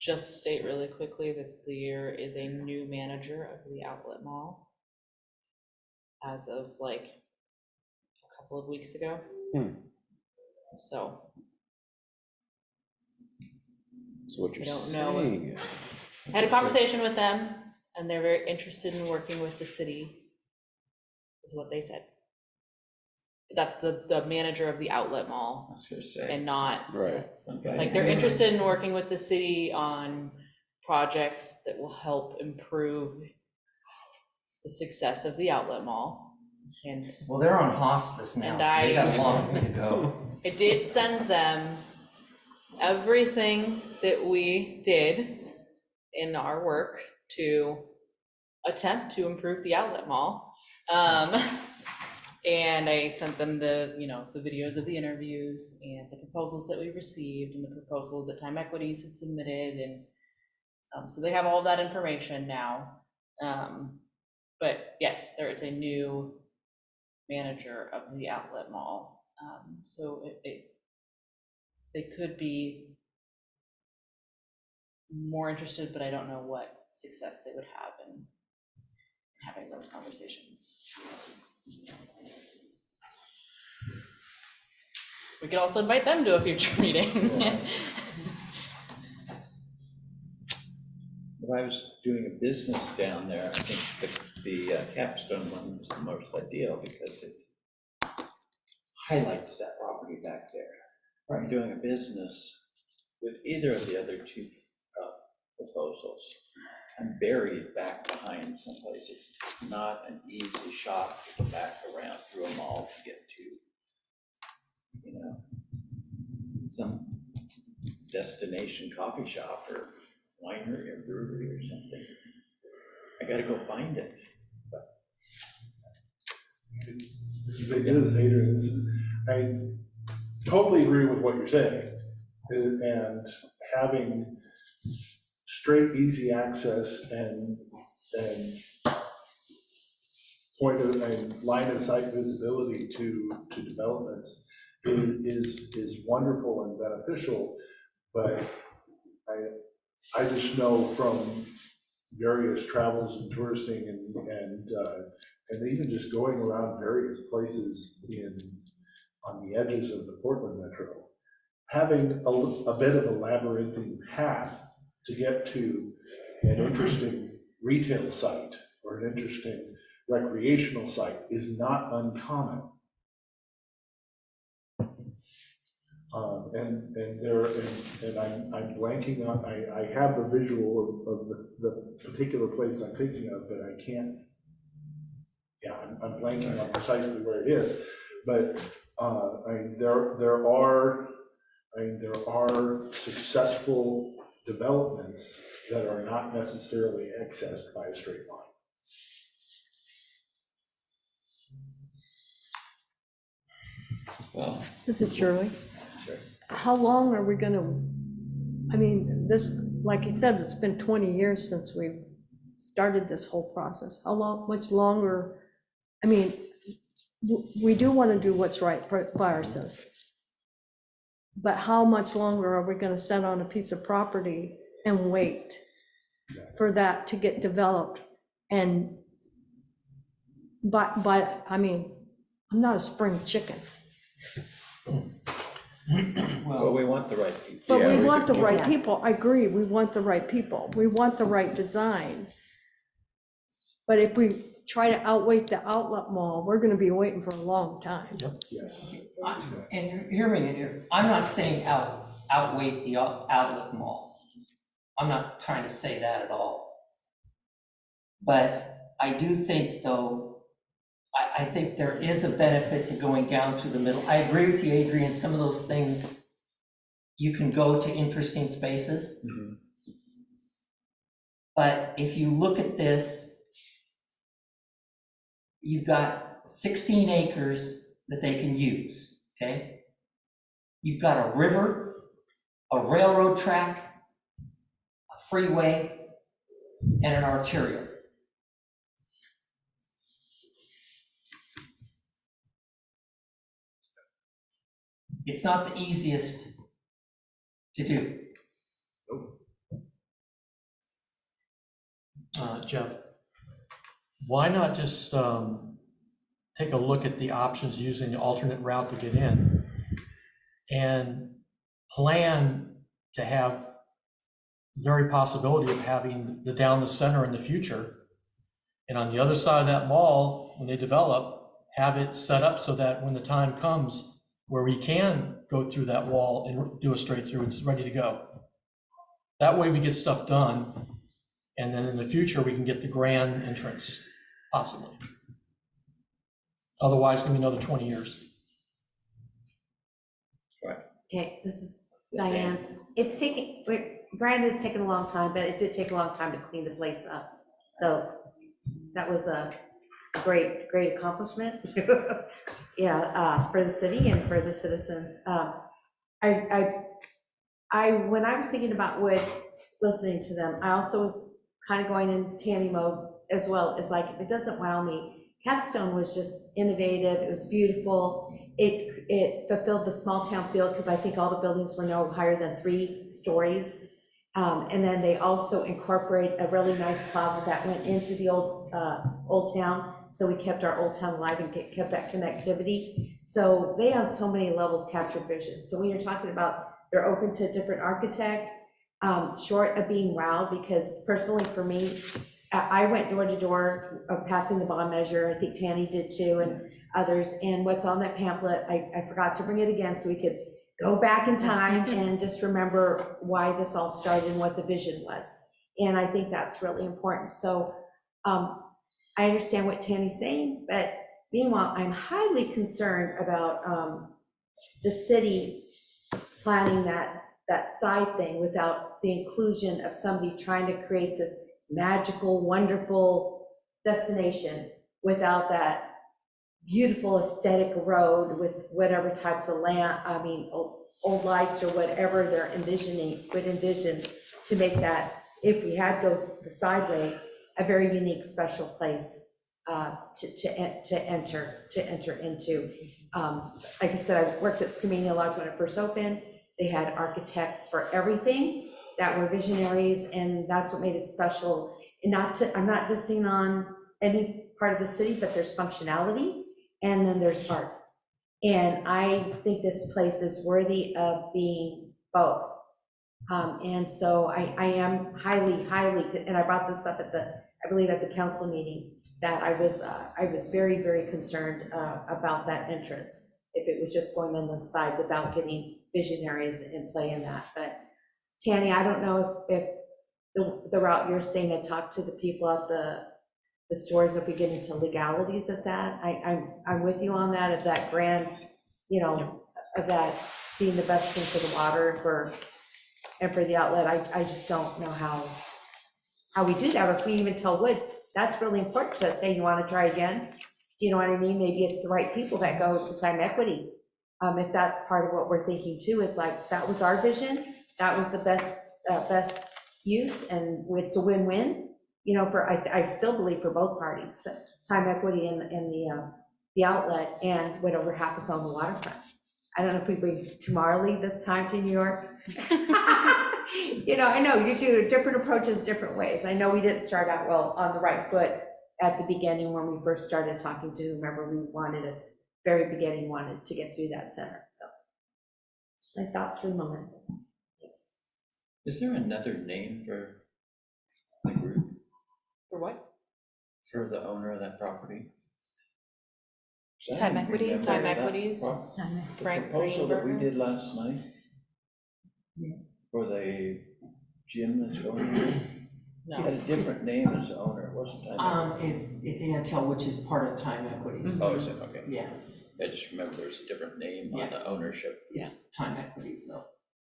just state really quickly that there is a new manager of the outlet mall as of like a couple of weeks ago. So what you're I don't know. saying. I had a conversation with them and they're very interested in working with the city, is what they said. That's the manager of the outlet mall, I was gonna say. and not, Right. like, they're interested in working with the city on projects that will help improve the success of the outlet mall. And Well, they're on hospice now, And so they got I- a long way to go. I did send them everything that we did in our work to attempt to improve the outlet mall. And I sent them the videos of the interviews and the proposals that we received and the proposal that Time Equities had submitted, and so they have all of that information now. But yes, there is a new manager of the outlet mall, so they could be more interested, but I don't know what success they would have in having those conversations. We could also invite them to a future meeting. When I was doing a business down there, I think the capstone one was the most ideal because it highlights that property back there. I'm doing a business with either of the other two proposals. I'm buried back behind someplace. It's not an easy shot to get back around through them all to get to, some destination coffee shop or winery or brewery or something. I gotta go find it. It is, Adrian, I totally agree with what you're saying. And having straight, easy access and point of, and line of sight visibility to developments is wonderful and beneficial, but I just know from various travels and touristing and even just going around various places on the edges of the Portland metro, having a bit of a labyrinthine path to get to an interesting retail site or an interesting recreational site is not uncommon. I'm blanking on, I have the visual of the particular place I'm thinking of, but I can't, yeah, I'm blanking on precisely where it is. But there are successful developments that are not necessarily accessed by a straight line. Well, This is Shirley. sure. How long are we gonna, I mean, this, like you said, it's been 20 years since we started this whole process. How long, much longer? I mean, we do want to do what's right by our citizens. But how much longer are we gonna sit on a piece of property and wait for that to get developed? And I mean, I'm not a spring chicken. Well, we want the right people. But Yeah, we we want the right yeah. people, I agree, we want the right people, we want the right design. But if we try to outweight the outlet mall, we're gonna be waiting for a long time. Yes. And hear me here, I'm not saying outweigh the outlet mall. I'm not trying to say that at all. But I do think, though, I think there is a benefit to going down through the middle. I agree with you, Adrian, some of those things, you can go to interesting spaces. Mhm. But if you look at this, you've got 16 acres that they can use, okay? You've got a river, a railroad track, a freeway, and an arterial. It's not the easiest to do. Jeff, why not just take a look at the options using the alternate route to get in and plan to have the very possibility of having the down the center in the future, and on the other side of that mall, when they develop, have it set up so that when the time comes where we can go through that wall and do a straight through, it's ready to go. That way we get stuff done, and then in the future, we can get the grand entrance, possibly. Otherwise, it's gonna be another 20 years. Okay, this is Diane. It's taking, granted, it's taken a long time, but it did take a long time to clean the place up. So that was a great accomplishment. Yeah, for the city and for the citizens. When I was thinking about Wood, listening to them, I also was kind of going in Tammy mode as well. It's like, it doesn't wow me. Capstone was just innovative. It was beautiful. It fulfilled the small town feel because I think all the buildings were no higher than 3 stories. And then they also incorporate a really nice plaza that went into the old town. So we kept our old town alive and kept that connectivity. So they on so many levels captured vision. So when you're talking about they're open to a different architect, short of being wowed, because personally for me, I went door to door passing the bond measure. I think Tanny did too, and others. And what's on that pamphlet, I forgot to bring it again so we could go back in time and just remember why this all started and what the vision was. And I think that's really important. So I understand what Tanny's saying, but meanwhile, I'm highly concerned about the city planning that that side thing without the inclusion of somebody trying to create this magical, wonderful destination without that beautiful aesthetic road with whatever types of old lights or whatever they're would envision to make that, if we had goes the sideway, a very unique, special place to enter into. Like I said, I worked at Skamania Lodge when it first opened. They had architects for everything that were visionaries, and that's what made it special. And I'm not dissing on any part of the city, but there's functionality, and then there's art. And I think this place is worthy of being both. And so I am highly, and I brought this up I believe at the council meeting, that I was very, very concerned about that entrance, if it was just going on the side without getting visionaries in play in that. But Tanny, I don't know if the route you're saying to talk to the people at the stores, if we get into legalities of that, I'm with you on that, of that grant, of that being the best thing for the water and for the outlet. I just don't know how we do that, or if we even tell Woods, that's really important to us. Hey, you want to try again? Do you know what I mean? Maybe it's the right people that go to time equity. If that's part of what we're thinking too, is like, that was our vision, that was the best use, and it's a win-win, I still believe for both parties, time equity and the outlet, and whatever happens on the waterfront. I don't know if we bring Marley this time to New York. I know you do different approaches, different ways. I know we didn't start out well on the right foot at the beginning when we first started talking to whomever we wanted to get through that center. So just my thoughts for the moment. Thanks. Is there another name for the group, For what? for the owner of that property? I Time don't equities, remember time that equities. The Frank proposal that we Greenberger? did last night for the gym that's going in, it No. had a different name as the owner, it wasn't Time Equity. It's Intel, which is part of Time Equities. Oh, is it, okay. Yeah, I just remember there was a different name on the ownership. it's Time Equities though.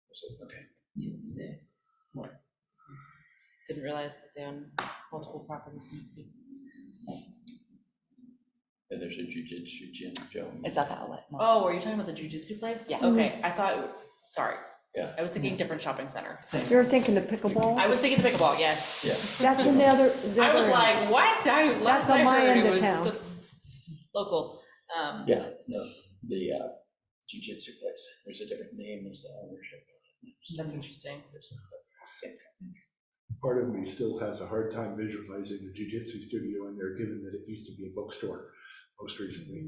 Was it? Okay. Yeah. Didn't realize that they own multiple properties in the city. And there's a jujitsu gym, Joe. Is that the outlet? No. Oh, are you talking about the jujitsu place? Yeah. Okay, I thought, sorry. Yeah. I was thinking different shopping center. Same. You're thinking of pickleball? I was thinking the pickleball, yes. Yeah. That's in the other. I was like, what? That's on my end of town. Local. Yeah, no, the jujitsu place, there's a different name as the ownership. That's interesting. Part of me still has a hard time visualizing the jujitsu studio in there, given that it used to be a bookstore most recently.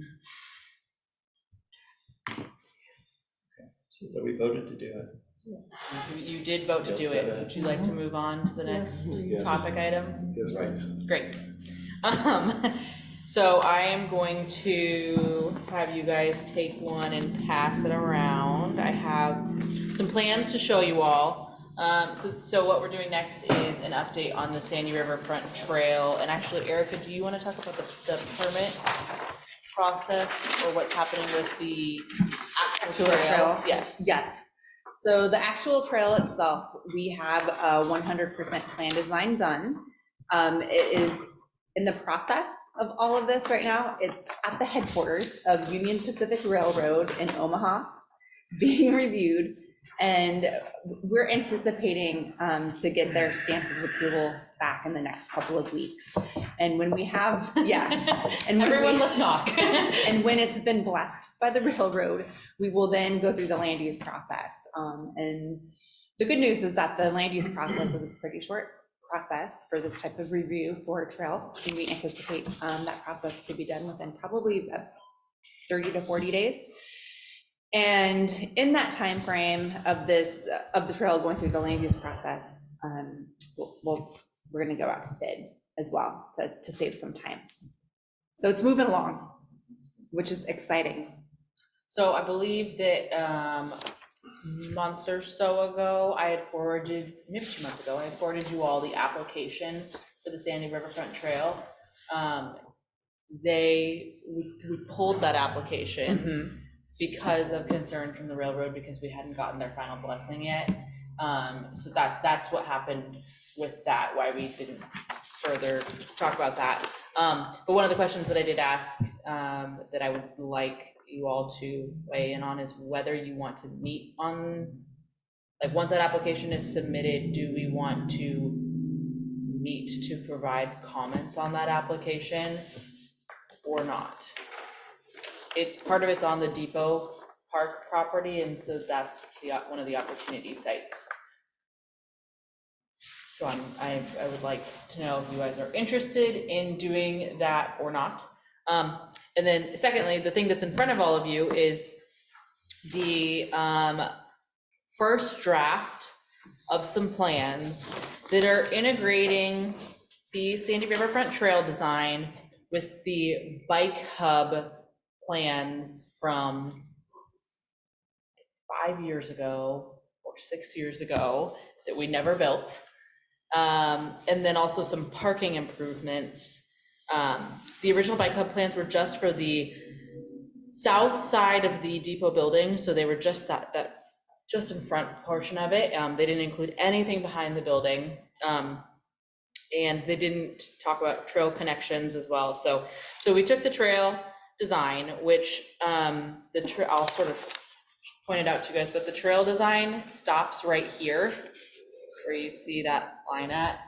So we voted to do it. You did vote to do it. Would you like to move on to the next Yes. topic item? Yes, please. Great. So I am going to have you guys take one and pass it around. I have some plans to show you all. So what we're doing next is an update on the Sandy Riverfront Trail. And actually, Erica, do you want to talk about the permit process, or what's happening with the actual trail? Yes. Yes. So the actual trail itself, we have a 100% plan design done. It is in the process of all of this right now. It's at the headquarters of Union Pacific Railroad in Omaha, being reviewed. And we're anticipating to get their stamp of approval back in the next couple of weeks. And when we have, and Everyone, let's talk. and when it's been blessed by the railroad, we will then go through the land use process. And the good news is that the land use process is a pretty short process for this type of review for a trail. And we anticipate that process to be done within probably 30 to 40 days. And in that time frame of the trail going through the land use process, we're going to go out to bid as well to save some time. So it's moving along, which is exciting. So I believe that a month or so ago, I had forwarded, maybe 2 months ago, I had forwarded you all the application for the Sandy Riverfront Trail. We pulled that application. because of concern from the railroad, because we hadn't gotten their final blessing yet. So that's what happened with that, why we didn't further talk about that. But one of the questions that I did ask, that I would like you all to weigh in on, is whether you want to meet on, like, once that application is submitted, do we want to meet to provide comments on that application or not? It's part of it's on the Depot Park property, and so that's one of the opportunity sites. So I would like to know if you guys are interested in doing that or not. And then secondly, the thing that's in front of all of you is the first draft of some plans that are integrating the Sandy Riverfront Trail design with the bike hub plans from 5 years ago or 6 years ago that we never built. And then also some parking improvements. The original bike hub plans were just for the south side of the depot building, so they were just that just in front portion of it. They didn't include anything behind the building, and they didn't talk about trail connections as well. So we took the trail design, which I'll sort of point it out to you guys, but the trail design stops right here where you see that line at.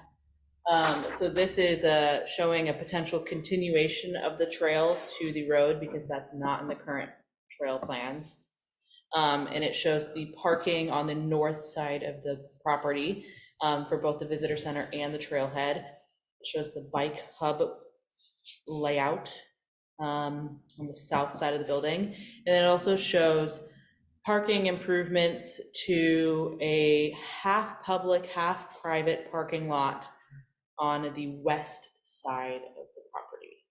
So this is showing a potential continuation of the trail to the road, because that's not in the current trail plans. And it shows the parking on the north side of the property for both the visitor center and the trailhead. It shows the bike hub layout on the south side of the building. And it also shows parking improvements to a half public, half private parking lot on the west side of the property.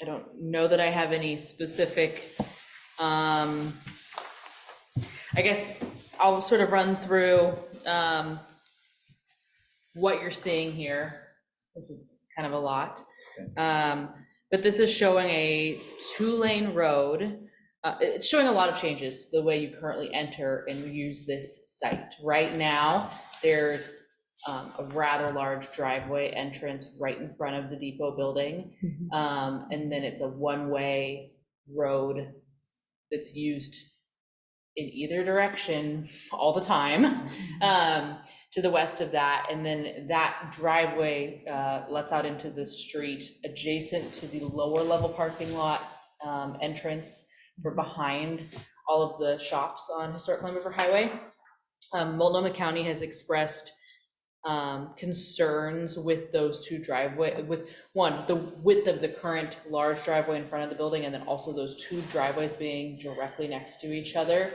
I don't know that I have any specific, I guess I'll sort of run through what you're seeing here. This is kind of a lot. But this is showing a 2-lane road. It's showing a lot of changes the way you currently enter and use this site. Right now, there's a rather large driveway entrance right in front of the depot building. And then it's a one-way road that's used in either direction all the time to the west of that. And then that driveway lets out into the street adjacent to the lower level parking lot entrance for behind all of the shops on Historic Columbia River Highway. Multnomah County has expressed concerns with those two driveways, with one, the width of the current large driveway in front of the building, and then also those two driveways being directly next to each other.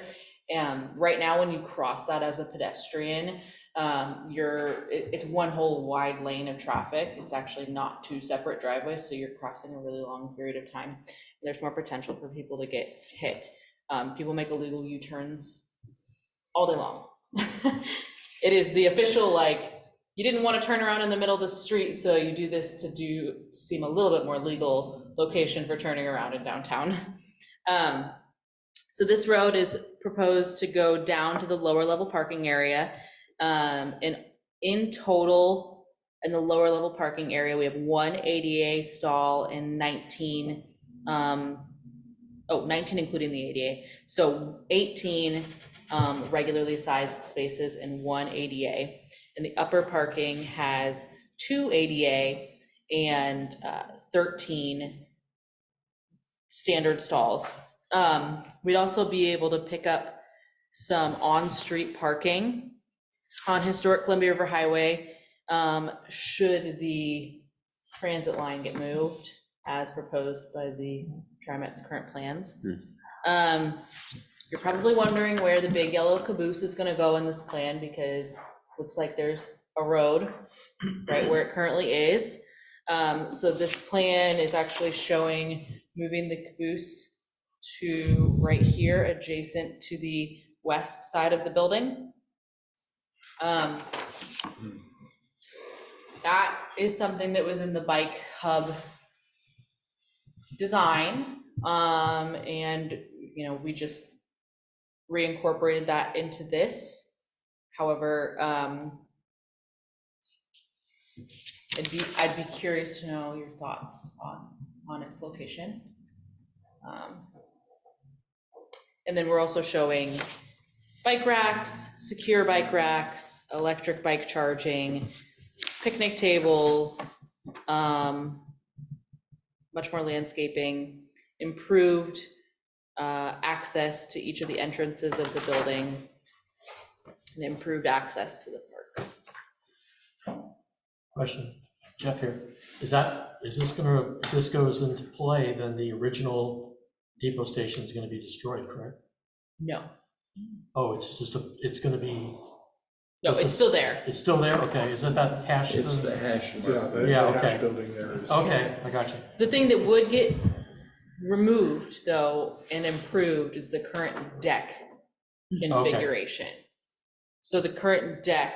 Right now, when you cross that as a pedestrian, it's one whole wide lane of traffic. It's actually not two separate driveways, so you're crossing a really long period of time. There's more potential for people to get hit. People make illegal U-turns all day long. It is the official, like, you didn't want to turn around in the middle of the street, so you do this to seem a little bit more legal location for turning around in downtown. So this road is proposed to go down to the lower level parking area. And in total, in the lower level parking area, we have 1 ADA stall and 19 including the ADA. So 18 regularly sized spaces and 1 ADA. And the upper parking has 2 ADA and 13 standard stalls. We'd also be able to pick up some on-street parking on Historic Columbia River Highway should the transit line get moved as proposed by the TriMet's current plans. You're probably wondering where the big yellow caboose is going to go in this plan, because looks like there's a road right where it currently is. So this plan is actually showing moving the caboose to right here adjacent to the west side of the building. That is something that was in the bike hub design, and, you know, we just reincorporated that into this. However, I'd be curious to know your thoughts on its location. And then we're also showing bike racks, secure bike racks, electric bike charging, picnic tables, much more landscaping, improved access to each of the entrances of the building, and improved access to the park. Question, Jeff here. Is this gonna, if this goes into play, then the original depot station is gonna be destroyed, correct? No, Oh, it's gonna be, no, This it's is- still there. it's still there? Okay, is that hash? It's the hash mark. Yeah, the Yeah, hash okay. building there is. Okay, I got you. The thing that would get removed, though, and improved is the current deck configuration. So the current deck,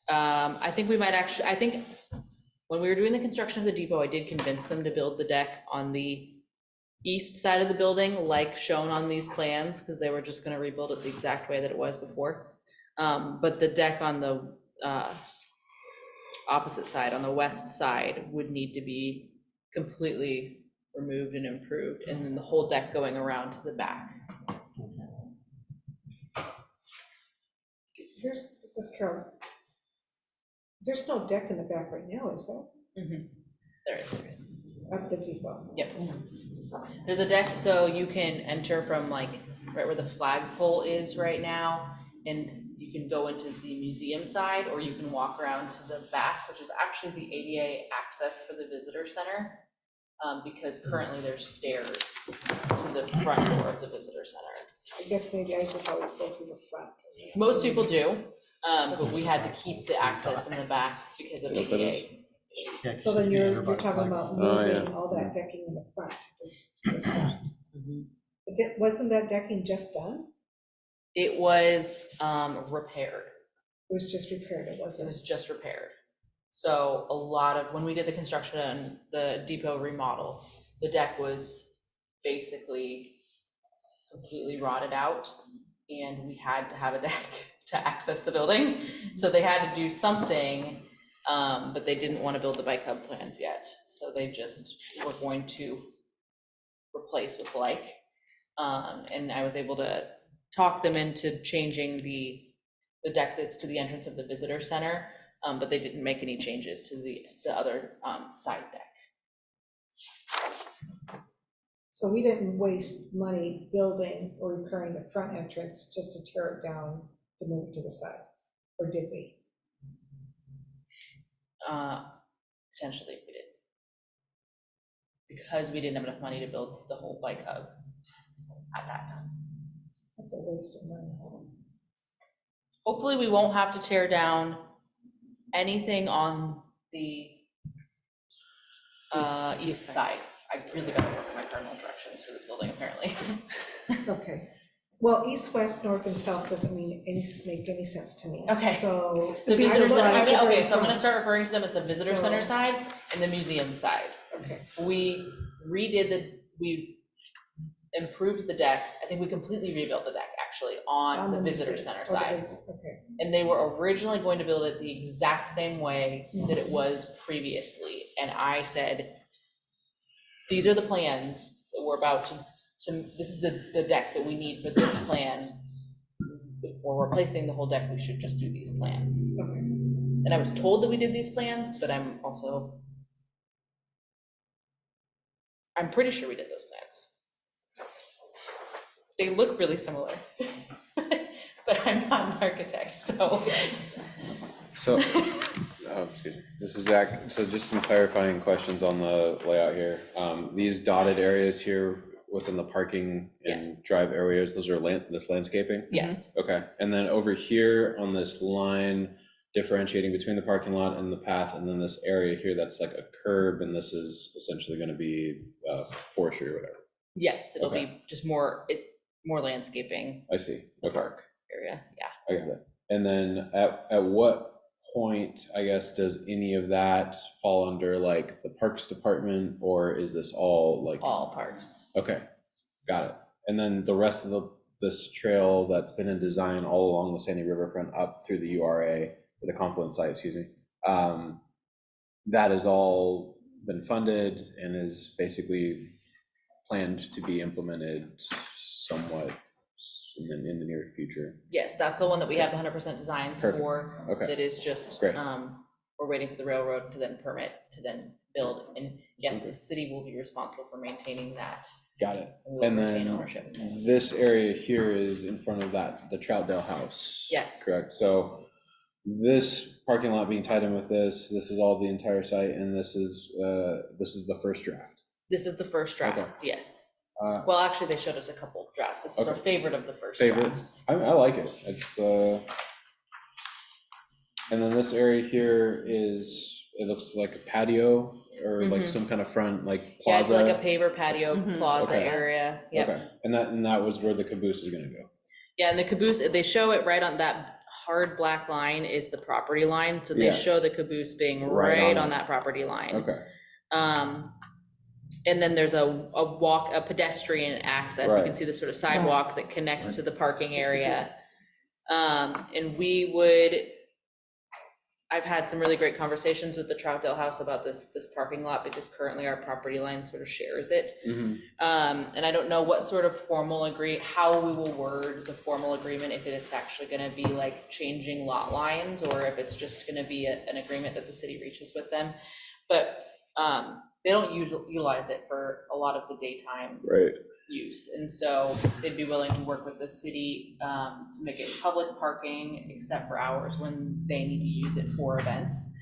I think we might actually, I think when we were doing the construction of the depot, I did convince them to build the deck on the east side of the building, like shown on these plans, because they were just gonna rebuild it the exact way that it was before. But the deck on the opposite side, on the west side, would need to be completely removed and improved, and then the whole deck going around to the back. This is Carol. There's no deck in the back right now, is there? There is. At the depot? Yep. There's a deck, so you can enter from like right where the flagpole is right now, and you can go into the museum side, or you can walk around to the back, which is actually the ADA access for the visitor center, because currently there's stairs to the front door of the visitor center. I guess maybe I just always go through the front. Most people do, but we had to keep the access in the back because of ADA. Yeah, So then you you're enter by talking flag. about Oh, yeah. moving all that decking in the front to the side. But wasn't that decking just done? It was repaired. It was just repaired, it It wasn't? was just repaired. So a lot of, when we did the construction and the depot remodel, the deck was basically completely rotted out, and we had to have a deck to access the building. So they had to do something, but they didn't want to build the bike hub plans yet. So they just were going to replace with like, and I was able to talk them into changing the deck that's to the entrance of the visitor center, but they didn't make any changes to the other side deck. So we didn't waste money building or repairing the front entrance just to tear it down to move it to the side, or did we? Potentially we did. Because we didn't have enough money to build the whole bike hub at that time. That's a waste of money. Hopefully we won't have to tear down anything on the east side. I really gotta work on my cardinal directions for this building, apparently. Okay. Well, east, west, north, and south doesn't make any sense to me. Okay. So. The visitor I center, look- okay, so I'm gonna start referring to them as the visitor So- center side and the museum side. Okay. We we improved the deck. I think we completely rebuilt the deck actually on the visitor museum. center Oh, that side. is- Okay. And they were originally going to build it the exact same way that it was previously. And I said, these are the plans that we're about to this is the deck that we need for this plan. If we're replacing the whole deck, we should just do these plans. Okay. And I was told that we did these plans, but I'm pretty sure we did those plans. They look really similar, but I'm not an architect, so. So, excuse me, this is Zach. So just some clarifying questions on the layout here. These dotted areas here within the parking and Yes. drive areas, those are this landscaping? Yes, Okay, and then over here on this line differentiating between the parking lot and the path, and then this area here, that's like a curb, and this is essentially gonna be forestry or whatever. yes, it'll Okay. be just more landscaping, I see, the okay, park area, yeah. I got it. And then at what point, I guess, does any of that fall under like the Parks Department, or is this all like? All parks. Okay, got it. And then the rest of this trail that's been in design all along the Sandy Riverfront up through the URA, or the Confluence Site, excuse me, that has all been funded and is basically planned to be implemented somewhat in the near future. Yes, that's the one that we have 100% designs Perfect. for. Okay. That is just, Great. we're waiting for the railroad to then permit, to then build. And yes, Okay. the city will be responsible for maintaining that. Got it. And we And will retain then ownership. this area here is in front of that, the Troutdale house. Yes. Correct. So this parking lot being tied in with this is all the entire site, and this is the first draft. This is the first draft, Okay. yes. Uh, Well, actually, they showed us a couple drafts. This was our Okay. favorite of the first Favorite? drafts. I like it. It's and then this area here is, it looks like a patio or like Mhm. some kind of front like Yeah, it's plaza. like a paver patio Mhm. plaza Okay. area. Yep. Okay, and that was where the caboose is gonna go. Yeah, and the caboose, they show it right on that hard black line is the property line. So they Yeah. show the caboose being Right right on on it. that property line. Okay, And then there's a pedestrian access. You can Right. see the sort of sidewalk that connects to the parking area. And I've had some really great conversations with the Troutdale house about this parking lot, because currently our property line sort of shares it. Mhm. And I don't know what sort of how we will word the formal agreement, if it's actually gonna be like changing lot lines, or if it's just gonna be an agreement that the city reaches with them. But they don't utilize it for a lot of the daytime right. use. And so they'd be willing to work with the city to make it public parking, except for hours when they need to use it for events.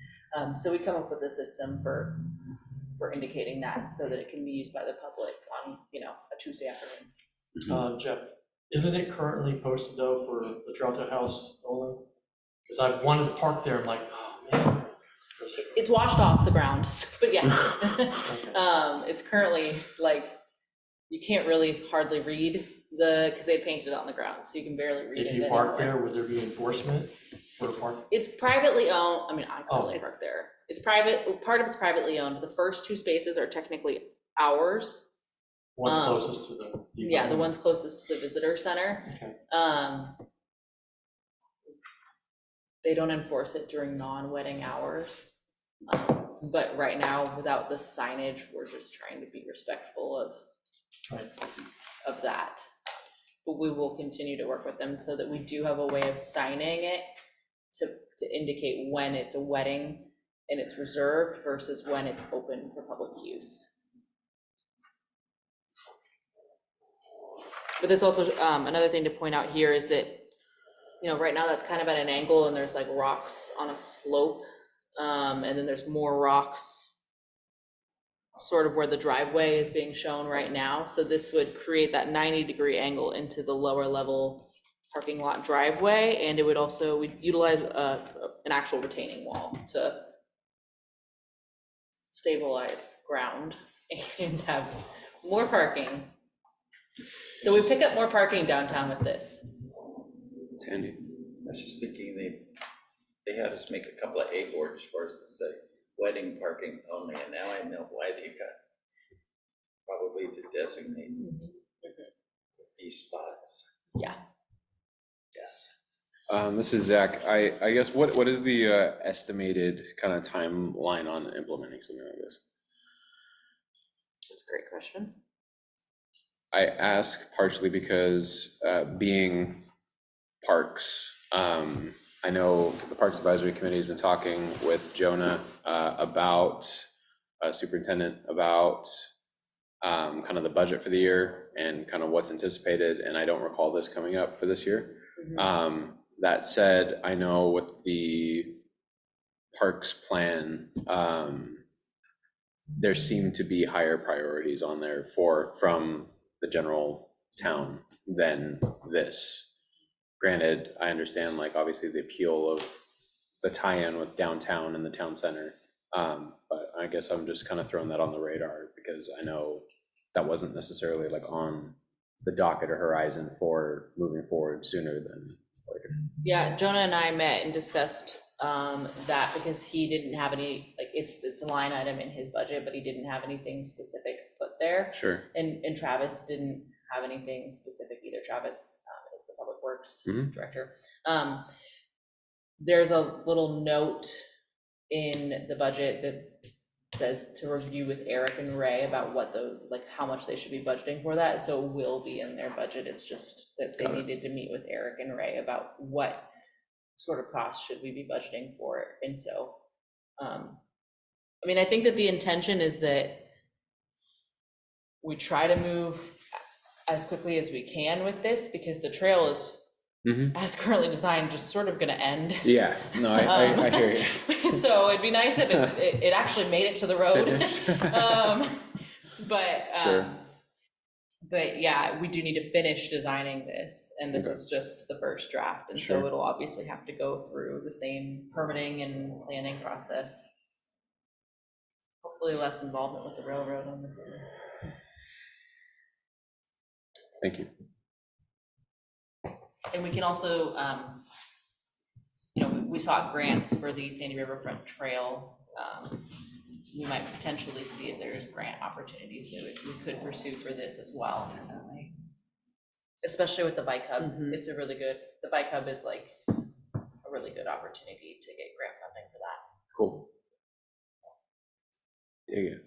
So we come up with a system for indicating that, so that it can be used by the public on, a Tuesday afternoon. Jeff, isn't it currently posted though for the Troutdale house only? Because I wanted to park there, I'm like, oh man. It's washed off the ground, but yes. Okay. It's currently like, you can't really hardly read because they painted it on the ground, so you can barely read it If you park anymore. there, would there be enforcement for parking? It's privately owned. I mean, I currently Okay. park there. It's private, part of it's privately owned. The first two spaces are technically ours. One's closest to the. Yeah, the ones closest to the visitor center. Okay. They don't enforce it during non-wedding hours. But right now, without the signage, we're just trying to be respectful Right. of that. But we will continue to work with them so that we do have a way of signing it to indicate when it's a wedding and it's reserved versus when it's open for public use. But there's also another thing to point out here is that, right now that's kind of at an angle and there's like rocks on a slope. And then there's more rocks sort of where the driveway is being shown right now. So this would create that 90-degree angle into the lower level parking lot driveway. And it would also, we'd utilize an actual retaining wall to stabilize ground and have more parking. So we pick up more parking downtown with this. It's handy. I was just thinking they had us make a couple of A boards for us to say wedding parking only, and now I know why they got probably to designate these spots. Yeah. Yes. This is Zach. I guess what is the estimated kind of timeline on implementing something like this? That's a great question. I ask partially because being parks, I know the Parks Advisory Committee has been talking with Jonah about superintendent about kind of the budget for the year and kind of what's anticipated, and I don't recall this coming up for this year. That said, I know with the parks plan, there seem to be higher priorities on there from the general town than this. Granted, I understand like obviously the appeal of the tie-in with downtown and the town center, but I guess I'm just kind of throwing that on the radar because I know that wasn't necessarily like on the docket or horizon for moving forward sooner than later. Yeah, Jonah and I met and discussed that because he didn't have any, like, it's a line item in his budget, but he didn't have anything specific put there. Sure. And Travis didn't have anything specific either. Travis is the Public Works Director. There's a little note in the budget that says to review with Eric and Ray about what those, like, how much they should be budgeting for that. So it will be in their budget. It's just that they needed to meet with Eric and Ray about what sort of cost should we be budgeting for it. And so, I mean, I think that the intention is that we try to move as quickly as we can with this, because the trail is, as currently designed, just sort of gonna end. Yeah, no, I hear you. So it'd be nice if it actually made it to the road. Sure. But yeah, we do need to finish designing this, and this is just the first draft, and so Sure. it'll obviously have to go through the same permitting and planning process. Hopefully less involvement with the railroad on this one. Thank you. And we can also, you know, we sought grants for the Sandy Riverfront Trail. We might potentially see if there's grant opportunities that we could pursue for this as well. Definitely. Especially with the bike hub, it's a really good, the bike hub is like a really good opportunity to get grant funding for that. Cool. Yeah.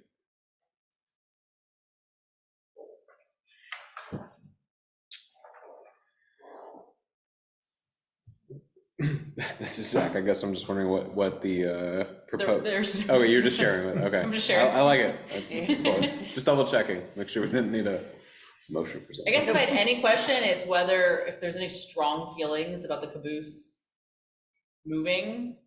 This is Zach. I guess I'm just wondering what the proposed. There's. Okay, you're just sharing it. Okay. I'm just sharing. I like it. It's cool. Just double checking. Make sure we didn't need a motion for I something. guess if I had any question, it's whether, if there's any strong feelings about the caboose moving.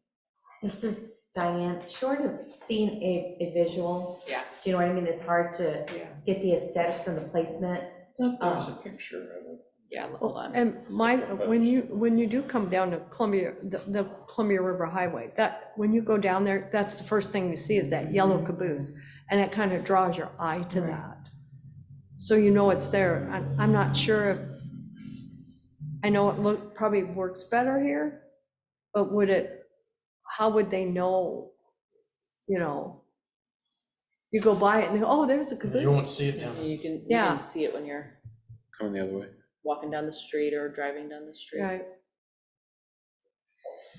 This is Diane, short of seeing a visual. Yeah. Do you know what I mean? It's hard to Yeah. get the aesthetics and the placement. There's a picture of it. Yeah, hold on. And when you do come down to Columbia, the Columbia River Highway, that, when you go down there, that's the first thing you see is that yellow caboose. And it kind of draws your eye to that. So you know it's there. I'm not sure if, I know it probably works better here, but how would they know, you know? You go by it and they go, oh, there's a You caboose. won't see it now. You can Yeah. see it when you're Coming the other way. walking down the street or driving down the street. Right.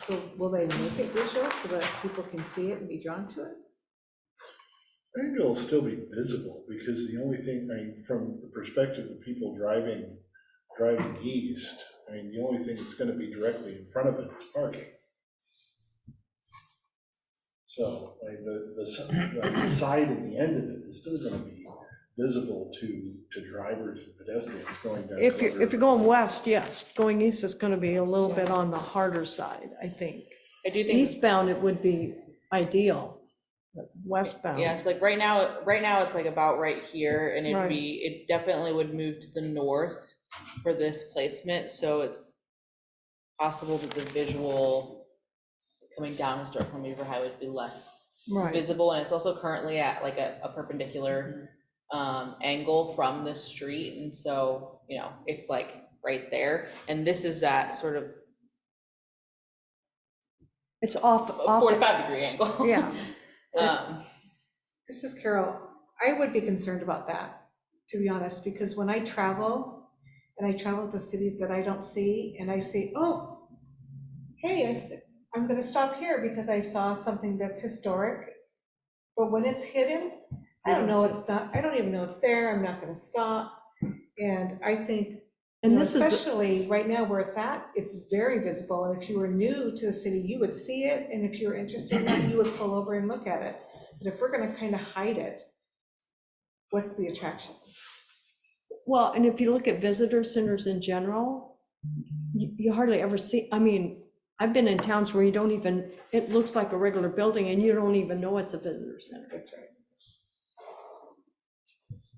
So will they make it visual so that people can see it and be drawn to it? I think it'll still be visible, because the only thing, I mean, from the perspective of people driving east, I mean, the only thing that's gonna be directly in front of it is parking. So, I mean, the side and the end of it is still gonna be visible to drivers and pedestrians going down. If you're going west, yes. Going east is gonna be a little bit on the harder side, I think. I do think. Eastbound, it would be ideal, but westbound. Yes, like right now it's like about right here, and Right. it definitely would move to the north for this placement, so it's possible that the visual coming down Historic Columbia River Highway would be less Right, visible, and it's also currently at like a perpendicular angle from the street, and so, you know, it's like right there, and this is that sort of it's off. 45-degree angle. Yeah, This is Carol. I would be concerned about that, to be honest, because when I travel, and I travel to cities that I don't see, and I see, oh, hey, I'm gonna stop here because I saw something that's historic. But when it's hidden, I don't know, it's not, I don't even know it's there, I'm not gonna stop. And I think, and you know, this is, especially right now where it's at, it's very visible, and if you were new to the city, you would see it, and if you were interested in that, you would pull over and look at it. But if we're gonna kind of hide it, what's the attraction? well, and if you look at visitor centers in general, you hardly ever see, I mean, I've been in towns where you don't even, it looks like a regular building and you don't even know it's a visitor center. That's right.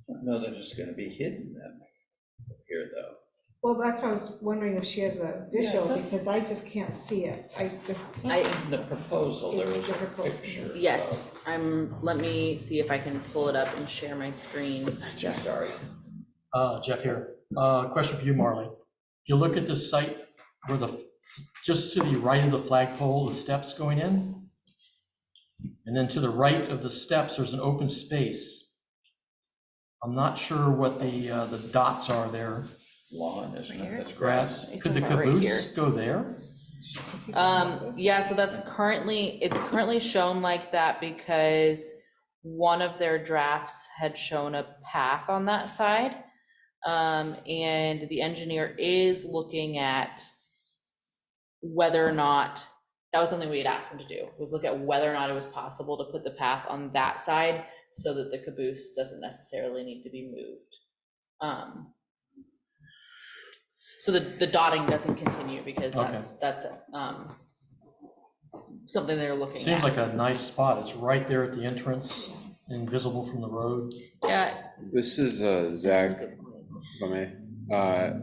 I don't know that it's gonna be hidden then here, though. Well, that's why I was wondering if she has a visual, because I just can't see it. I just, I- In the proposal, there It's was a difficult. picture. Yes, let me see if I can pull it up and share my screen. Sorry. Jeff here. Question for you, Marley. If you look at this site where the just to the right of the flagpole, the steps going in. And then to the right of the steps, there's an open space. I'm not sure what the dots are there. Lawn, isn't it? That's Grass. grass. Could the talking about right caboose here. go there? Yeah, so it's currently shown like that because one of their drafts had shown a path on that side. And the engineer is looking at whether or not, that was something we had asked him to do, was look at whether or not it was possible to put the path on that side so that the caboose doesn't necessarily need to be moved. So the dotting doesn't continue because Okay. that's something they're looking at. Seems like a nice spot. It's right there at the entrance, invisible from the road. Yeah, This is Zach, if I may.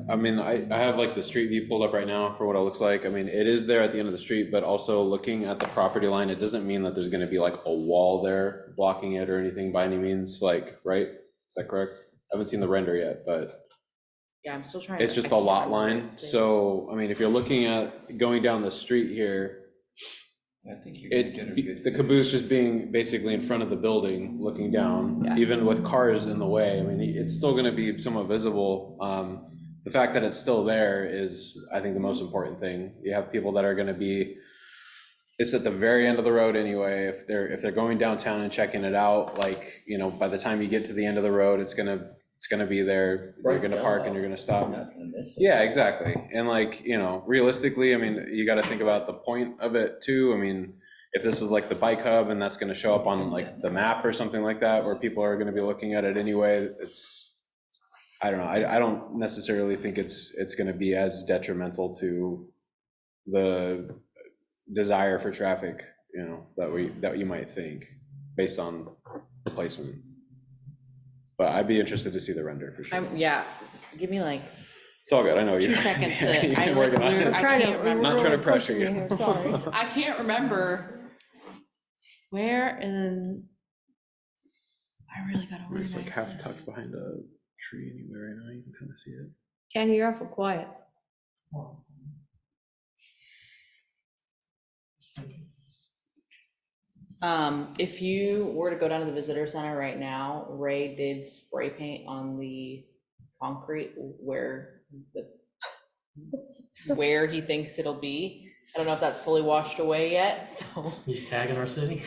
I mean, I have like the street view pulled up right now for what it looks like. I mean, it is there at the end of the street, but also looking at the property line, it doesn't mean that there's gonna be like a wall there blocking it or anything by any means, like, right? Is that correct? I haven't seen the render yet, but yeah, I'm still trying. it's just a lot line. So, I mean, if you're looking at going down the street here, I think you can it's get a good. the caboose just being basically in front of the building, looking down, Yeah. even with cars in the way. I mean, it's still gonna be somewhat visible. The fact that it's still there is, I think, the most important thing. You have people that are gonna be, it's at the very end of the road anyway. If they're going downtown and checking it out, like, you know, by the time you get to the end of the road, it's gonna be there. You're gonna park and you're gonna stop. You're not gonna miss it. Yeah, exactly. And like, you know, realistically, I mean, you got to think about the point of it too. I mean, if this is like the bike hub and that's going to show up on like the map or something like that, where people are going to be looking at it anyway, I don't know. I don't necessarily think it's going to be as detrimental to the desire for traffic, you know, that you might think based on the placement. But I'd be interested to see the render for sure. Yeah, give me like It's all good, I know you. 2 seconds to, You've I been working on it. I can't remember. Not trying to pressure you. Here, sorry. I can't remember where, and I really gotta organize It's like half this. tucked behind a tree anyway right now, you can kind of see it. Ken, you're awful quiet. If you were to go down to the visitor center right now, Ray did spray paint on the concrete where he thinks it'll be. I don't know if that's fully washed away yet, so. He's tagging our city.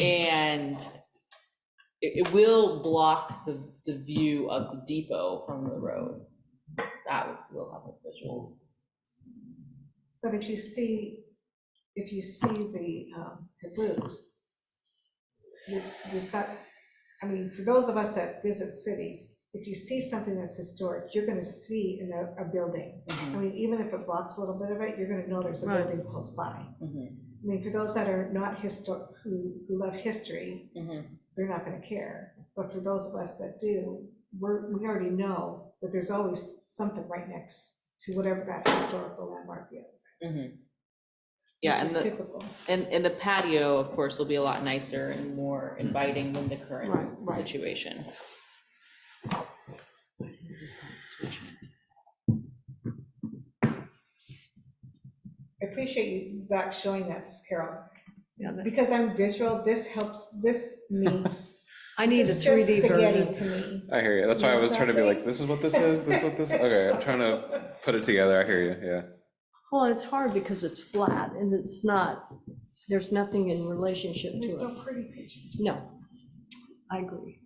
And it will block the view of the depot from the road. That will have a visual. But if you see the caboose, there's got, I mean, for those of us that visit cities, if you see something that's historic, you're gonna see a building. I mean, even if it blocks a little bit of it, you're gonna know there's a Right. building close by. Mhm. I mean, for those that are not who love history, Mhm. they're not gonna care. But for those of us that do, we already know that there's always something right next to whatever that historical landmark is. Mhm. Yeah, Which and is typical. and the patio, of course, will be a lot nicer and more inviting than the current Right. situation. I appreciate you, Zach, showing that, Carol. Yeah, Because I'm visual, this helps, this means. I need a this is just 3D spaghetti version. to me. I hear you, that's why I was trying to be like, Exactly. this is what this is, this is what this, okay, I'm trying to put it together, I hear you, yeah. Well, it's hard because it's flat and it's not, there's nothing in relationship to There's no it. pretty picture. No, I agree.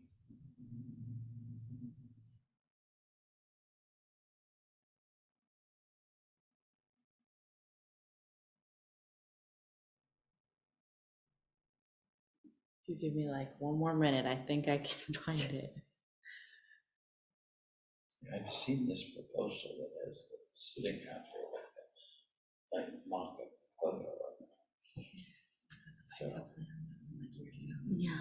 If you give me like 1 more minute, I think I can find it. I've seen this proposal that has the sitting out there, like mock-up photo of it. So, Yeah.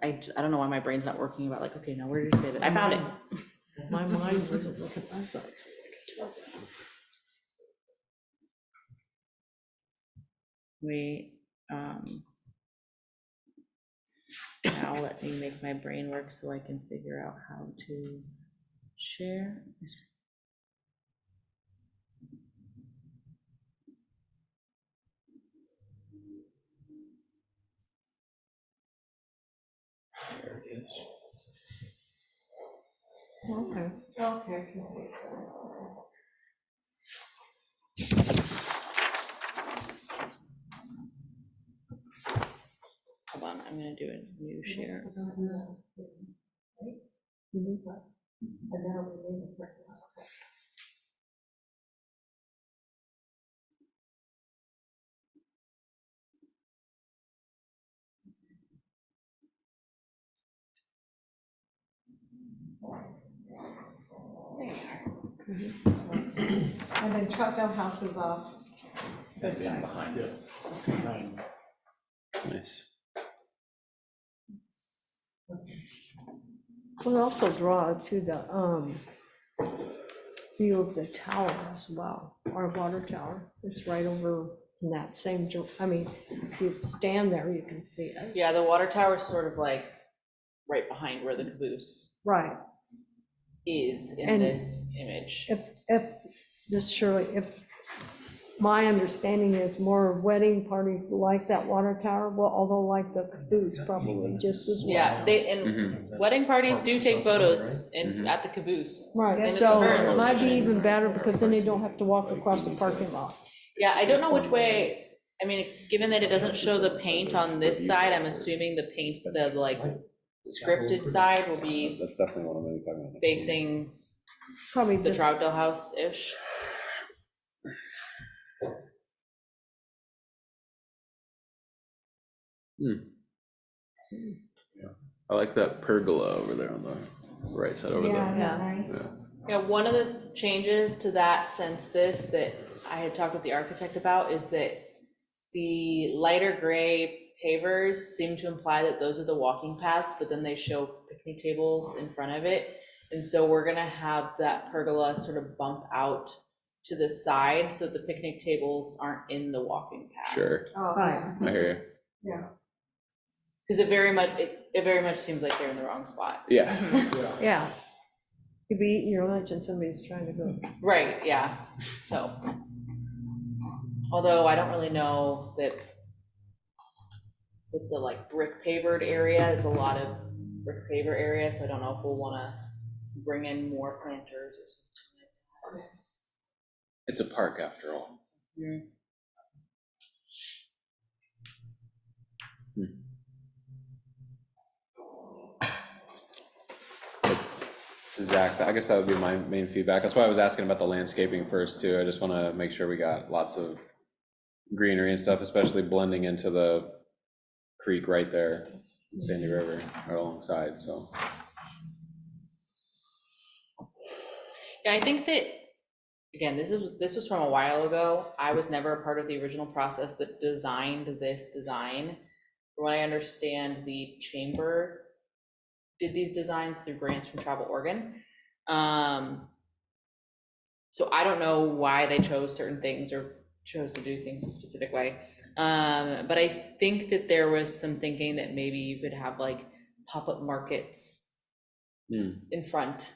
I don't know why my brain's not working about like, okay, now where did you save it? I found it. My mind wasn't looking last night, so I could tell that. We, Now let me make my brain work so I can figure out how to share. There it is. Okay. Okay, I can see. Hold on, I'm gonna do a new share. And now we need to. And then Troutdale House is off this And then side. behind Yeah. it. Behind. Nice. We'll also draw to the view of the tower as well, our water tower. It's right over in that same, I mean, if you stand there, you can see it. Yeah, the water tower is sort of like right behind where the caboose Right. is in And this image. If this Shirley, if my understanding is more wedding parties like that water tower, well, although like the caboose probably just as well. Yeah, they, and Mhm. wedding parties do take photos Mhm. in, at the caboose. Right, And it's so a very it might be location. even better because then they don't have to walk across the parking lot. Yeah, I don't know which way, I mean, given that it doesn't show the paint on this side, I'm assuming the paint, the like scripted side will be That's definitely what I'm gonna be talking about. facing Probably the this, Troutdale house-ish. I like that pergola over there on the right side over Yeah, there. Yeah. nice. Yeah, one of the changes to that since this that I had talked with the architect about is that the lighter gray pavers seem to imply that those are the walking paths, but then they show picnic tables in front of it. And so we're gonna have that pergola sort of bump out to the side so the picnic tables aren't in the walking path. Sure, Oh, Right. I hear yeah. Because it very much seems like they're in the wrong spot. you. Yeah. Yeah. yeah. You'd be eating your lunch and somebody's trying to go. Right, yeah, so. Although I don't really know that with the like brick pavered area, it's a lot of brick paver area, so I don't know if we'll wanna bring in more planters or something. It's a park after all. Mm. This is Zach. I guess that would be my main feedback. That's why I was asking about the landscaping first too. I just want to make sure we got lots of greenery and stuff, especially blending into the creek right there, Sandy River, right alongside, so. Yeah, I think that, again, this was from a while ago. I was never a part of the original process that designed this design. From what I understand, the chamber did these designs through grants from Travel Oregon. So I don't know why they chose certain things or chose to do things a specific way. But I think that there was some thinking that maybe you could have like pop-up markets in front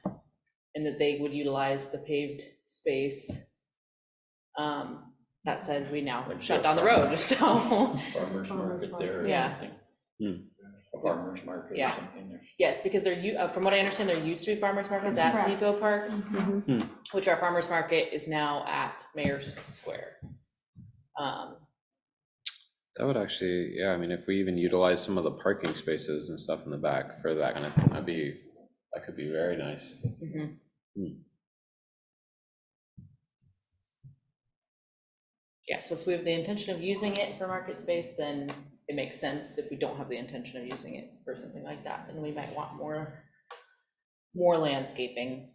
and that they would utilize the paved space. That said, we now shut down the road, so. Farmer's market there or Yeah. something. A farmer's market or Yeah. something there. Yes, because from what I understand, there used to be farmer's markets at correct. Depot Park, Mhm. which our farmer's market is now at Mayor's Square. That would actually, yeah, I mean, if we even utilize some of the parking spaces and stuff in the back for that kind of thing, that could be very nice. Mhm. Yeah, so if we have the intention of using it for market space, then it makes sense. If we don't have the intention of using it for something like that, then we might want more landscaping.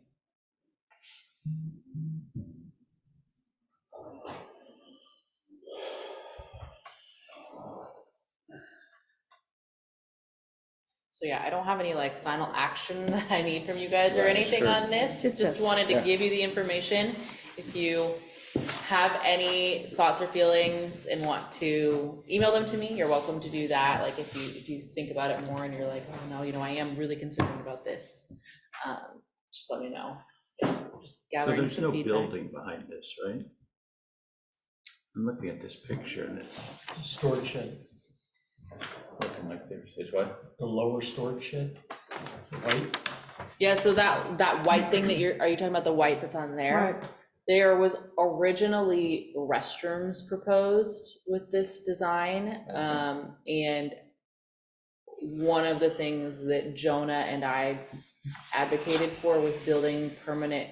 So yeah, I don't have any like final action that I need from you guys or Right, anything sure. on this. Just Just a- wanted to yeah. give you the information. If you have any thoughts or feelings and want to email them to me, you're welcome to do that. Like if you think about it more and you're like, oh no, I am really concerned about this, just let me know. Just So gathering there's some no feedback. building behind this, right? I'm looking at this picture and it's It's a storage shed, looking like there's what? the lower storage shed, right? Yeah, so that white thing that are you talking about the white that's on there? Right, There was originally restrooms proposed with this design, and one of the things that Jonah and I advocated for was building permanent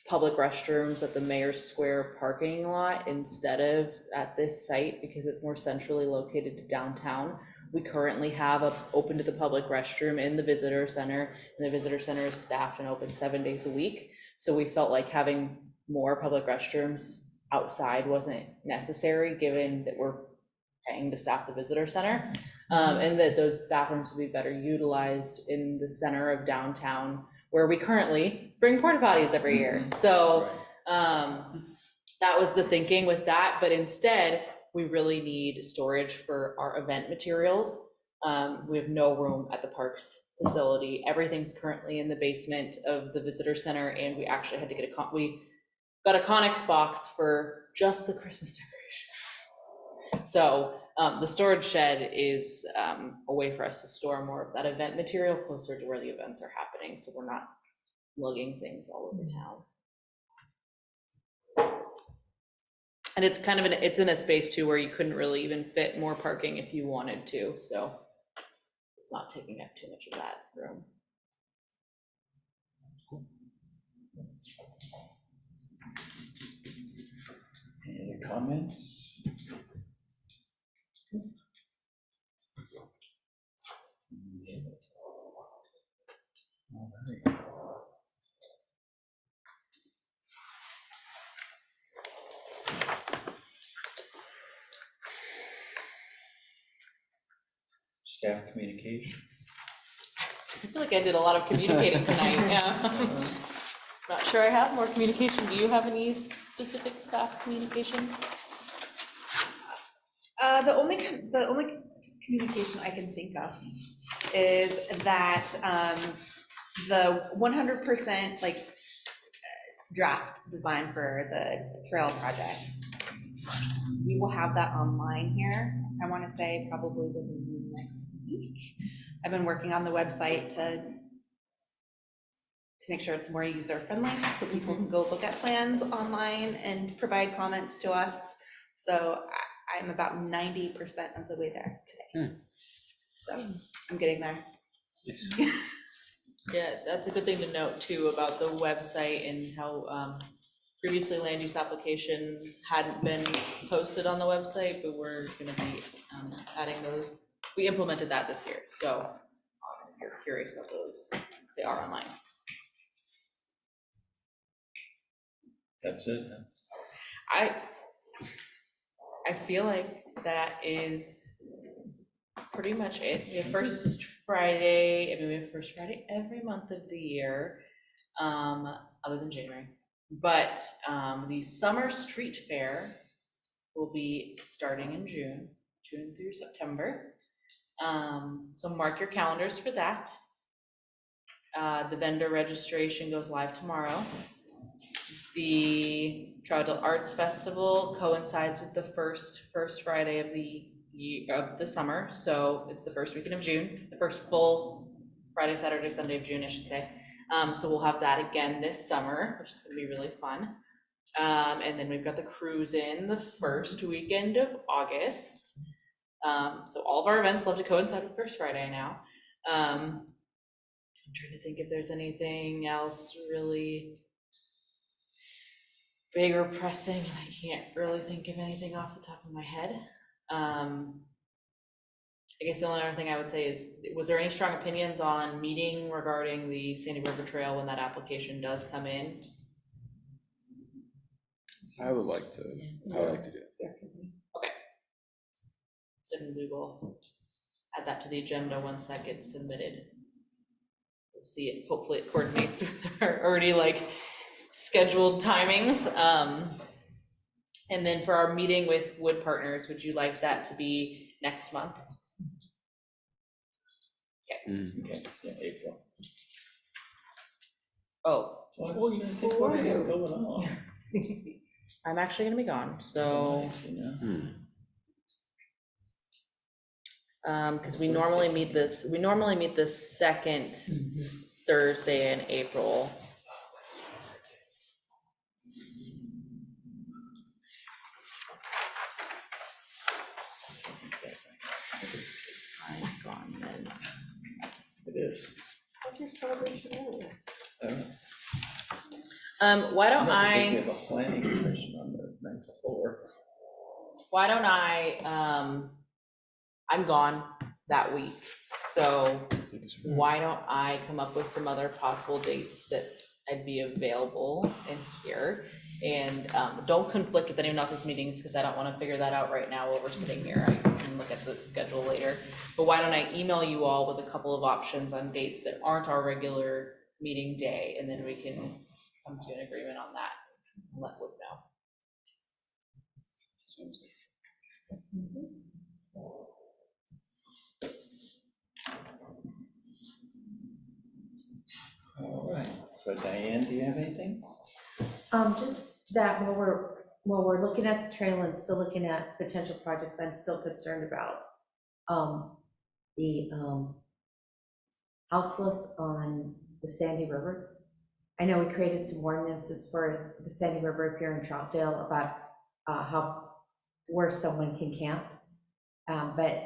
public restrooms at the Mayor's Square parking lot instead of at this site, because it's more centrally located to downtown. We currently have a open to the public restroom in the visitor center, and the visitor center is staffed and open 7 days a week. So we felt like having more public restrooms outside wasn't necessary, given that we're paying to staff the visitor center, and that those bathrooms would be better utilized in the center of downtown, where we currently bring porta potties every year. So that was the thinking with that, but instead we really need storage for our event materials. We have no room at the parks facility. Everything's currently in the basement of the visitor center, and we actually had to get we got a Connex box for just the Christmas decorations. So the storage shed is a way for us to store more of that event material closer to where the events are happening, so we're not lugging things all over town. And it's kind of it's in a space too where you couldn't really even fit more parking if you wanted to, so it's not taking up too much of that room. Any other comments? All right. Staff communication. I feel like I did a lot of communicating tonight, yeah. Not sure I have more communication. Do you have any specific staff communication? The only communication I can think of is that the 100% like draft design for the trail project, we will have that online here. I want to say probably within the next week. I've been working on the website to make sure it's more user friendly, so people can go look at plans online and provide comments to us. So I'm about 90% of the way there today. So I'm getting there. Yeah, that's a good thing to note too about the website and how previously land use applications hadn't been posted on the website, but we're gonna be adding those. We implemented that this year, so if you're curious about those, they are online. That's it. I feel like that is pretty much it. We have first Friday, we have first Friday every month of the year, other than January. But the summer street fair will be starting in June through September. So mark your calendars for that. The vendor registration goes live tomorrow. The Troutdale Arts Festival coincides with the first Friday of the summer, so it's the first weekend of June, the first full Friday, Saturday, Sunday of June, I should say. So we'll have that again this summer, which is gonna be really fun. And then we've got the cruise in the first weekend of August. So all of our events love to coincide with First Friday now. I'm trying to think if there's anything else really big or pressing, and I can't really think of anything off the top of my head. I guess the only other thing I would say is, was there any strong opinions on meeting regarding the Sandy River Trail when that application does come in? I would like to do it. Okay. Then we will add that to the agenda once that gets submitted. We'll see it, hopefully it coordinates with our already like scheduled timings. And then for our meeting with Wood Partners, would you like that to be next month? Okay, yeah, April. Oh, Well, you know, think what we have going on. I'm actually gonna be gone, so, You know? because we normally meet the second Thursday in April. I'm gone then. It is. What's your celebration earlier? Why don't No, because I? We have a planning commission on the night before. Why don't I'm gone that week, so why don't I come up with some other possible dates that I'd be available in here? And don't conflict with anyone else's meetings, because I don't want to figure that out right now while we're sitting here. I can look at the schedule later. But why don't I email you all with a couple of options on dates that aren't our regular meeting day, and then we can come to an agreement on that and let Luke know. All right, so Diane, do you have anything? Just that while we're looking at the trail and still looking at potential projects, I'm still concerned about the houseless on the Sandy River. I know we created some ordinances for the Sandy River if you're in Troutdale about where someone can camp. But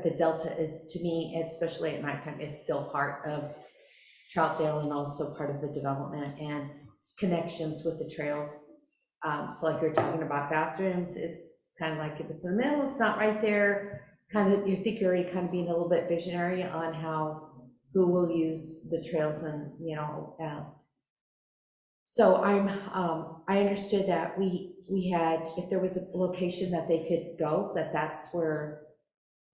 the Delta is, to me, especially at nighttime, is still part of Troutdale and also part of the development and connections with the trails. So like you're talking about bathrooms, it's kind of like if it's in the middle, it's not right there. Kind of, you think you're already kind of being a little bit visionary on who will use the trails and, you know. So I understood that we had, if there was a location that they could go, that's where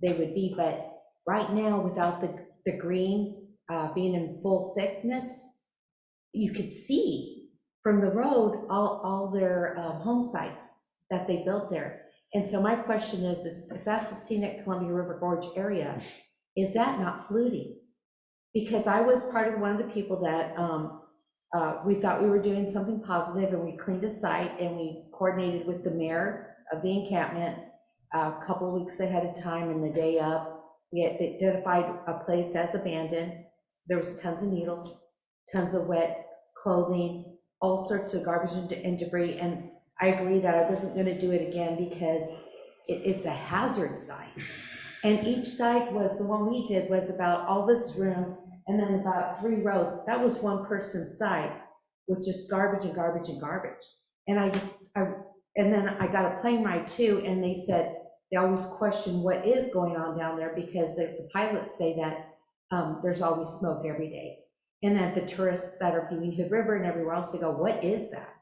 they would be. But right now, without the green being in full thickness, you could see from the road all their home sites that they built there. And so my question is if that's the scenic Columbia River Gorge area, is that not polluting? Because I was part of one of the people that we thought we were doing something positive, and we cleaned a site and we coordinated with the mayor of the encampment a couple of weeks ahead of time, and the day of, we had identified a place as abandoned. There was tons of needles, tons of wet clothing, all sorts of garbage and debris. And I agree that I wasn't going to do it again because it's a hazard site. And each site was, the one we did was about all this room and then about 3 rows. That was one person's site with just garbage and garbage and garbage. And and then I got a plane ride too, and they said they always question what is going on down there because the pilots say that there's always smoke every day. And that the tourists that are viewing Hood River and everywhere else, they go, what is that?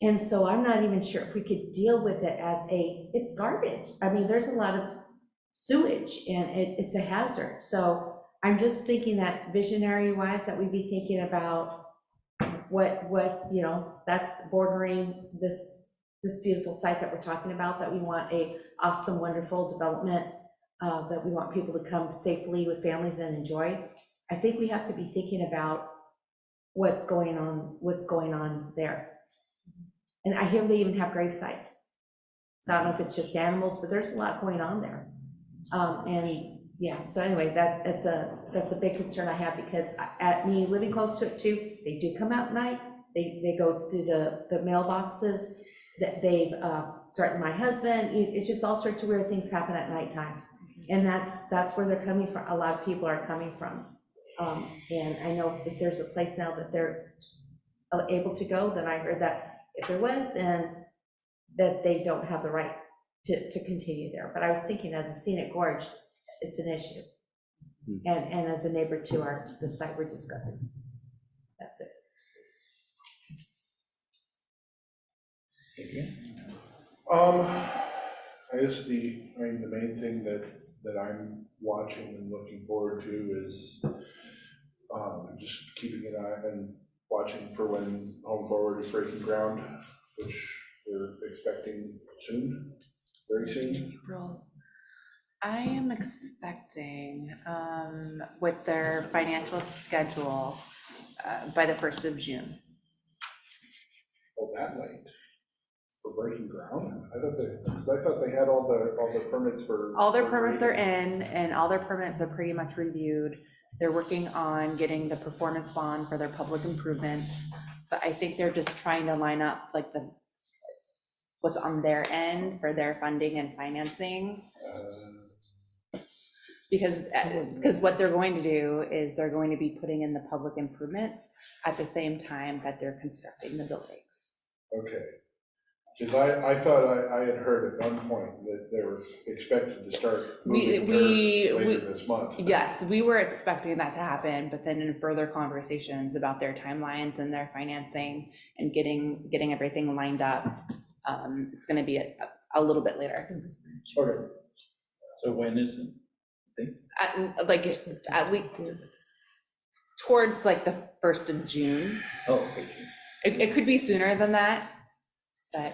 And so I'm not even sure if we could deal with it as it's garbage. I mean, there's a lot of sewage and it's a hazard. So I'm just thinking that visionary wise that we'd be thinking about what, you know, that's bordering this beautiful site that we're talking about, that we want a awesome, wonderful development, that we want people to come safely with families and enjoy. I think we have to be thinking about what's going on there. And I hear they even have grave sites. So I don't know if it's just animals, but there's a lot going on there. And yeah, so anyway, that's a big concern I have, because at me living close to it too, they do come out at night. They go through the mailboxes, that they've threatened my husband. It's just all sorts of weird things happen at nighttime. And that's where they're coming from. A lot of people are coming from. And I know if there's a place now that they're able to go, then I heard that if there was, then that they don't have the right to continue there. But I was thinking, as a scenic gorge, it's an issue. And as a neighbor to the site we're discussing. That's it. I guess the main thing that I'm watching and looking forward to is just keeping an eye and watching for when Home Forward is breaking ground, which they're expecting soon, very soon? April. I am expecting, with their financial schedule, by the 1st of June. Oh, that late? For breaking ground? Because I thought they had all the permits for. All their for permits are grading. in, and all their permits are pretty much reviewed. They're working on getting the performance bond for their public improvements, but I think they're just trying to line up like what's on their end for their funding and financing. Because what they're going to do is they're going to be putting in the public improvements at the same time that they're constructing the buildings. Okay. Because I thought I had heard at one point that they were expected to start moving dirt later this month. Yes, we were expecting that to happen, but then in further conversations about their timelines and their financing and getting everything lined up, it's gonna be a little bit later. Okay. So when is it? At least towards like the 1st of June. Oh, okay. It could be sooner than that, but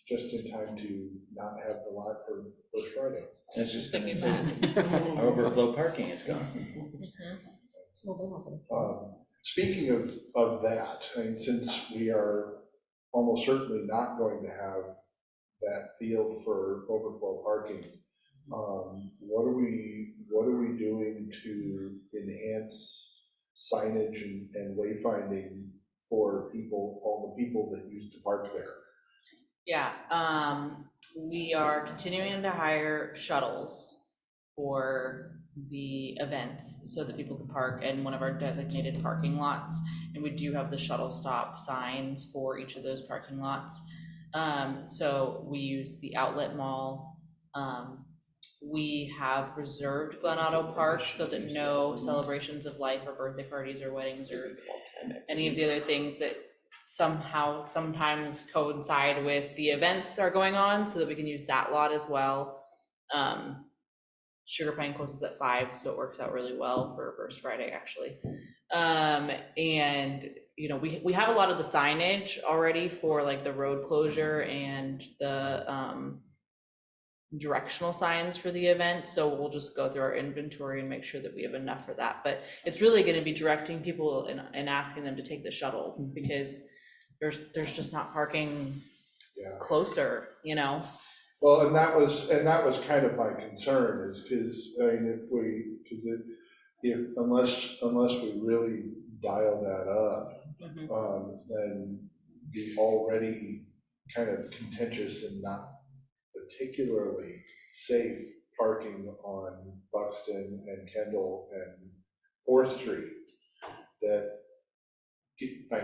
Just in time to not have the lot for First Friday. I was just Thinking thinking that. Overflow parking is gone. Speaking of that, I mean, since we are almost certainly not going to have that field for overflow parking, what are we doing to enhance signage and wayfinding for people, all the people that used to park there? Yeah, we are continuing to hire shuttles for the events so that people can park in one of our designated parking lots. And we do have the shuttle stop signs for each of those parking lots. So we use the outlet mall. We have reserved Glen Auto Park so that no celebrations of life or birthday parties or weddings or any of the other things that sometimes coincide with the events are going on, so that we can use that lot as well. Sugar Pine closes at 5, so it works out really well for First Friday, actually. And you know, we have a lot of the signage already for like the road closure and the directional signs for the event, so we'll just go through our inventory and make sure that we have enough for that. But it's really going to be directing people and asking them to take the shuttle, because there's just not parking closer, you know. Well, and that was kind of my concern, is because, I mean, unless we really dial that up, then the already kind of contentious and not particularly safe parking on Buxton and Kendall and 4th Street that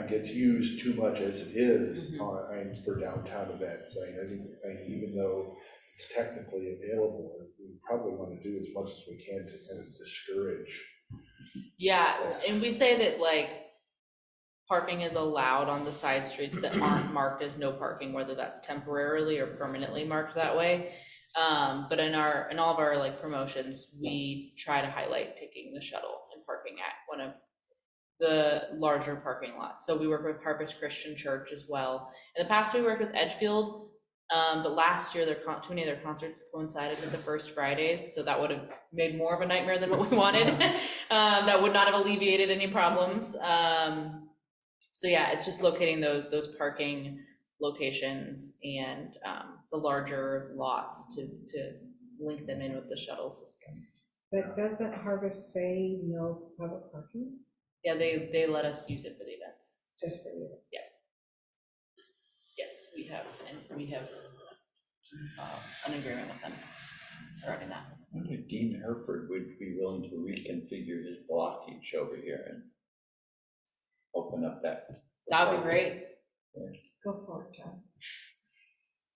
gets used too much as it is for downtown events. I think even though it's technically available, we probably want to do as much as we can to kind of discourage. Yeah, and we say that like parking is allowed on the side streets that aren't marked as no parking, whether that's temporarily or permanently marked that way. But in all of our like promotions, we try to highlight taking the shuttle and parking at one of the larger parking lots. So we work with Harvest Christian Church as well. In the past, we worked with Edgefield, but last year too many of their concerts coincided with the First Fridays, so that would have made more of a nightmare than what we wanted. That would not have alleviated any problems. So yeah, it's just locating those parking locations and the larger lots to link them in with the shuttle system. But doesn't Harvest say no public parking? Yeah, they let us use it for the events. Just for you? Yeah. Yes, we have an agreement with them regarding that. I wonder if Dean Hereford would be willing to reconfigure his blockage over here and open up that. That would be great. Go for it, John.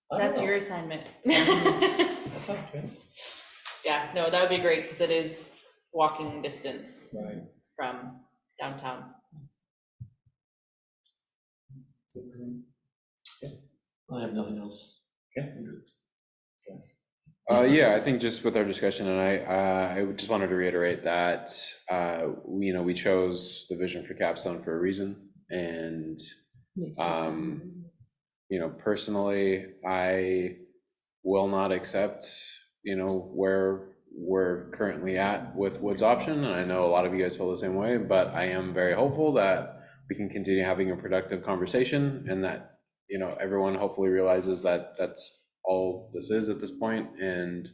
That's your assignment. That's okay. Yeah, no, that would be great, because it is walking distance Right. from downtown. I have nothing else. Okay. Yeah, I think just with our discussion, and I just wanted to reiterate that, we chose the vision for Capstone for a reason, and personally, I will not accept, where we're currently at with Wood's option, and I know a lot of you guys feel the same way, but I am very hopeful that we can continue having a productive conversation, and that, everyone hopefully realizes that that's all this is at this point, and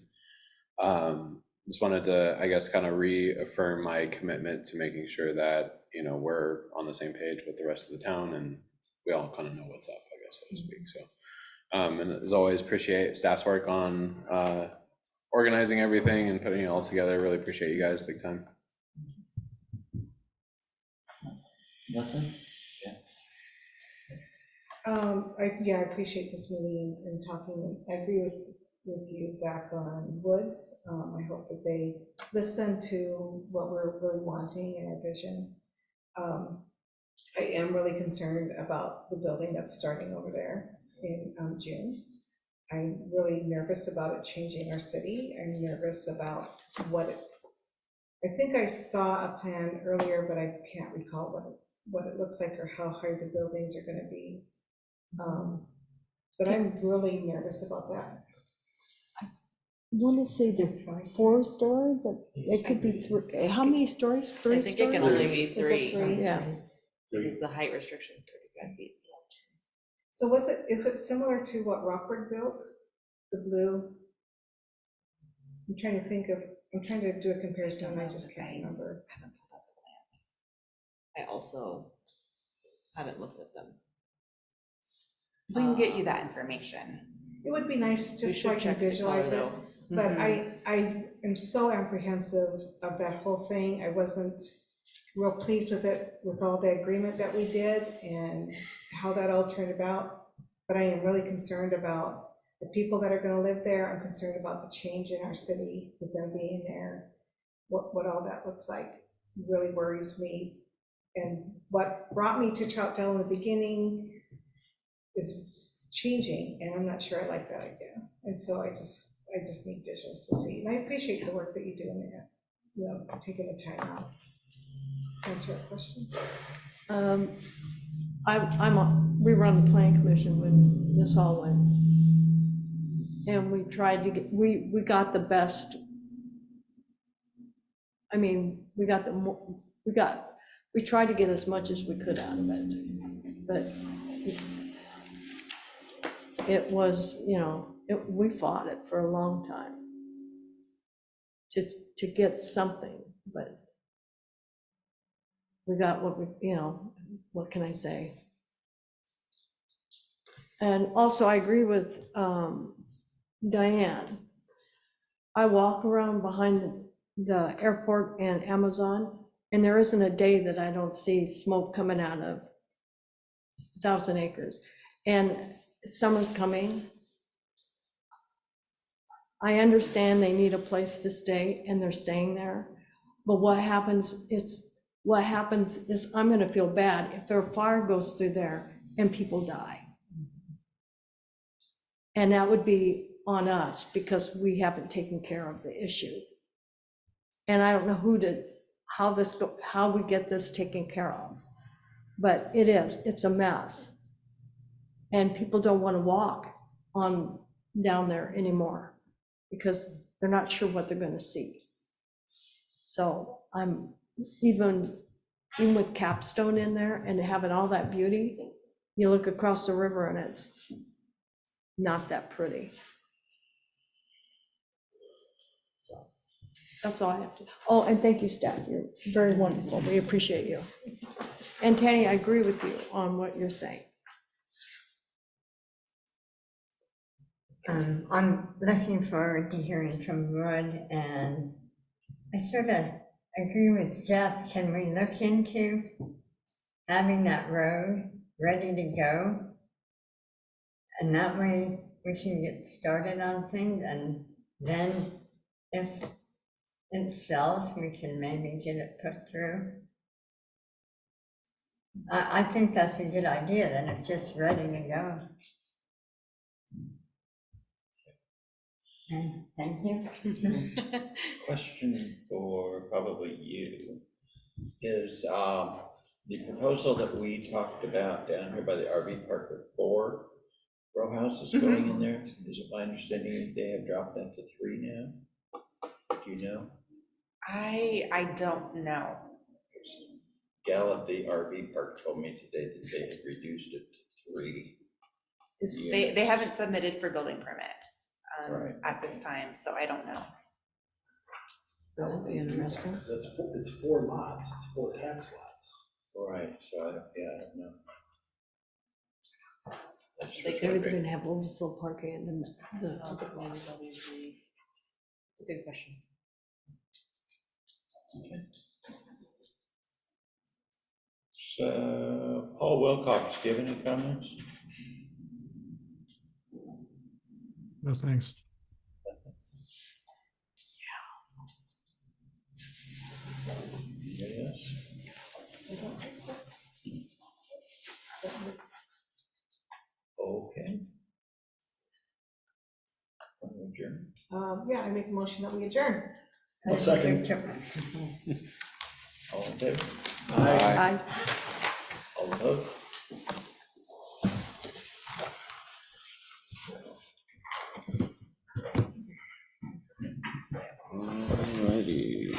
just wanted to, I guess, kind of reaffirm my commitment to making sure that, we're on the same page with the rest of the town, and we all kind of know what's up, I guess, so to speak, so. And as always, appreciate staff's work on organizing everything and putting it all together. Really appreciate you guys big time. Nothing? I appreciate this meeting and talking. I agree with you, Zach, on Woods. I hope that they listen to what we're really wanting in our vision. I am really concerned about the building that's starting over there in June. I'm really nervous about it changing our city. I'm nervous about what it's, I think I saw a plan earlier, but I can't recall what it looks like or how high the buildings are gonna be. But I'm really nervous about that. I want to say they're 4-story, but it could be 3. How many stories? 3 I think stories? it can only be Is it 3, Yeah. because the height restriction is 35 feet, so. So is it similar to what Rockford built, the blue? I'm trying to do a comparison, and I just can't remember. I haven't pulled up the plans. I also haven't looked at them. We can get you that information. It would be nice We just so I should can check the color, visualize it, though. but I am so apprehensive of that whole thing. I wasn't real pleased with it, with all the agreement that we did and how that all turned about. But I am really concerned about the people that are gonna live there. I'm concerned about the change in our city with them being there. What all that looks like really worries me. And what brought me to Troutdale in the beginning is changing, and I'm not sure I like that idea. And so I just need visuals to see. And I appreciate the work that you do in there, taking the time out. Answer a question. We were on the planning commission when this all went. And we tried to get, we got the best. I mean, we tried to get as much as we could out of it. But it was, we fought it for a long time to get something, but we got what what can I say? And also, I agree with Diane. I walk around behind the airport and Amazon, and there isn't a day that I don't see smoke coming out of 1,000 acres. And summer's coming. I understand they need a place to stay, and they're staying there. But what happens is I'm gonna feel bad if a fire goes through there and people die. And that would be on us because we haven't taken care of the issue. And I don't know how we get this taken care of, but it's a mess. And people don't want to walk on down there anymore because they're not sure what they're going to see. So I'm even with Capstone in there and having all that beauty, you look across the river and it's not that pretty. So that's all I have to. Oh, and thank you, staff. You're very wonderful. We appreciate you. And Tanny, I agree with you on what you're saying. I'm looking forward to hearing from Wood, and I sort of agree with Jeff. Can we look into having that road ready to go? And that way we can get started on things, and then if it sells, we can maybe get it put through. I think that's a good idea, then it's just ready to go. Okay, thank you. Question for probably you is the proposal that we talked about down here by the RV park before, row houses going in there? Is it my understanding they have dropped that to 3 now? Do you know? I don't know. Gal at the RV park told me today that they had reduced it to 3. They haven't submitted for building permits Right. at this time, so I don't know. That would be interesting. Because it's 4 lots, it's 4 tax lots. Right, so I don't know. I just They was could- Everything wondering. can have overflow parking and the It's a good question. So, Paul Wilcox, do you have any comments? No, thanks. Anybody else? Okay. Adjourn. Yeah, I make a motion that we adjourn. I'll second. All in favor? I All opposed? Alrighty.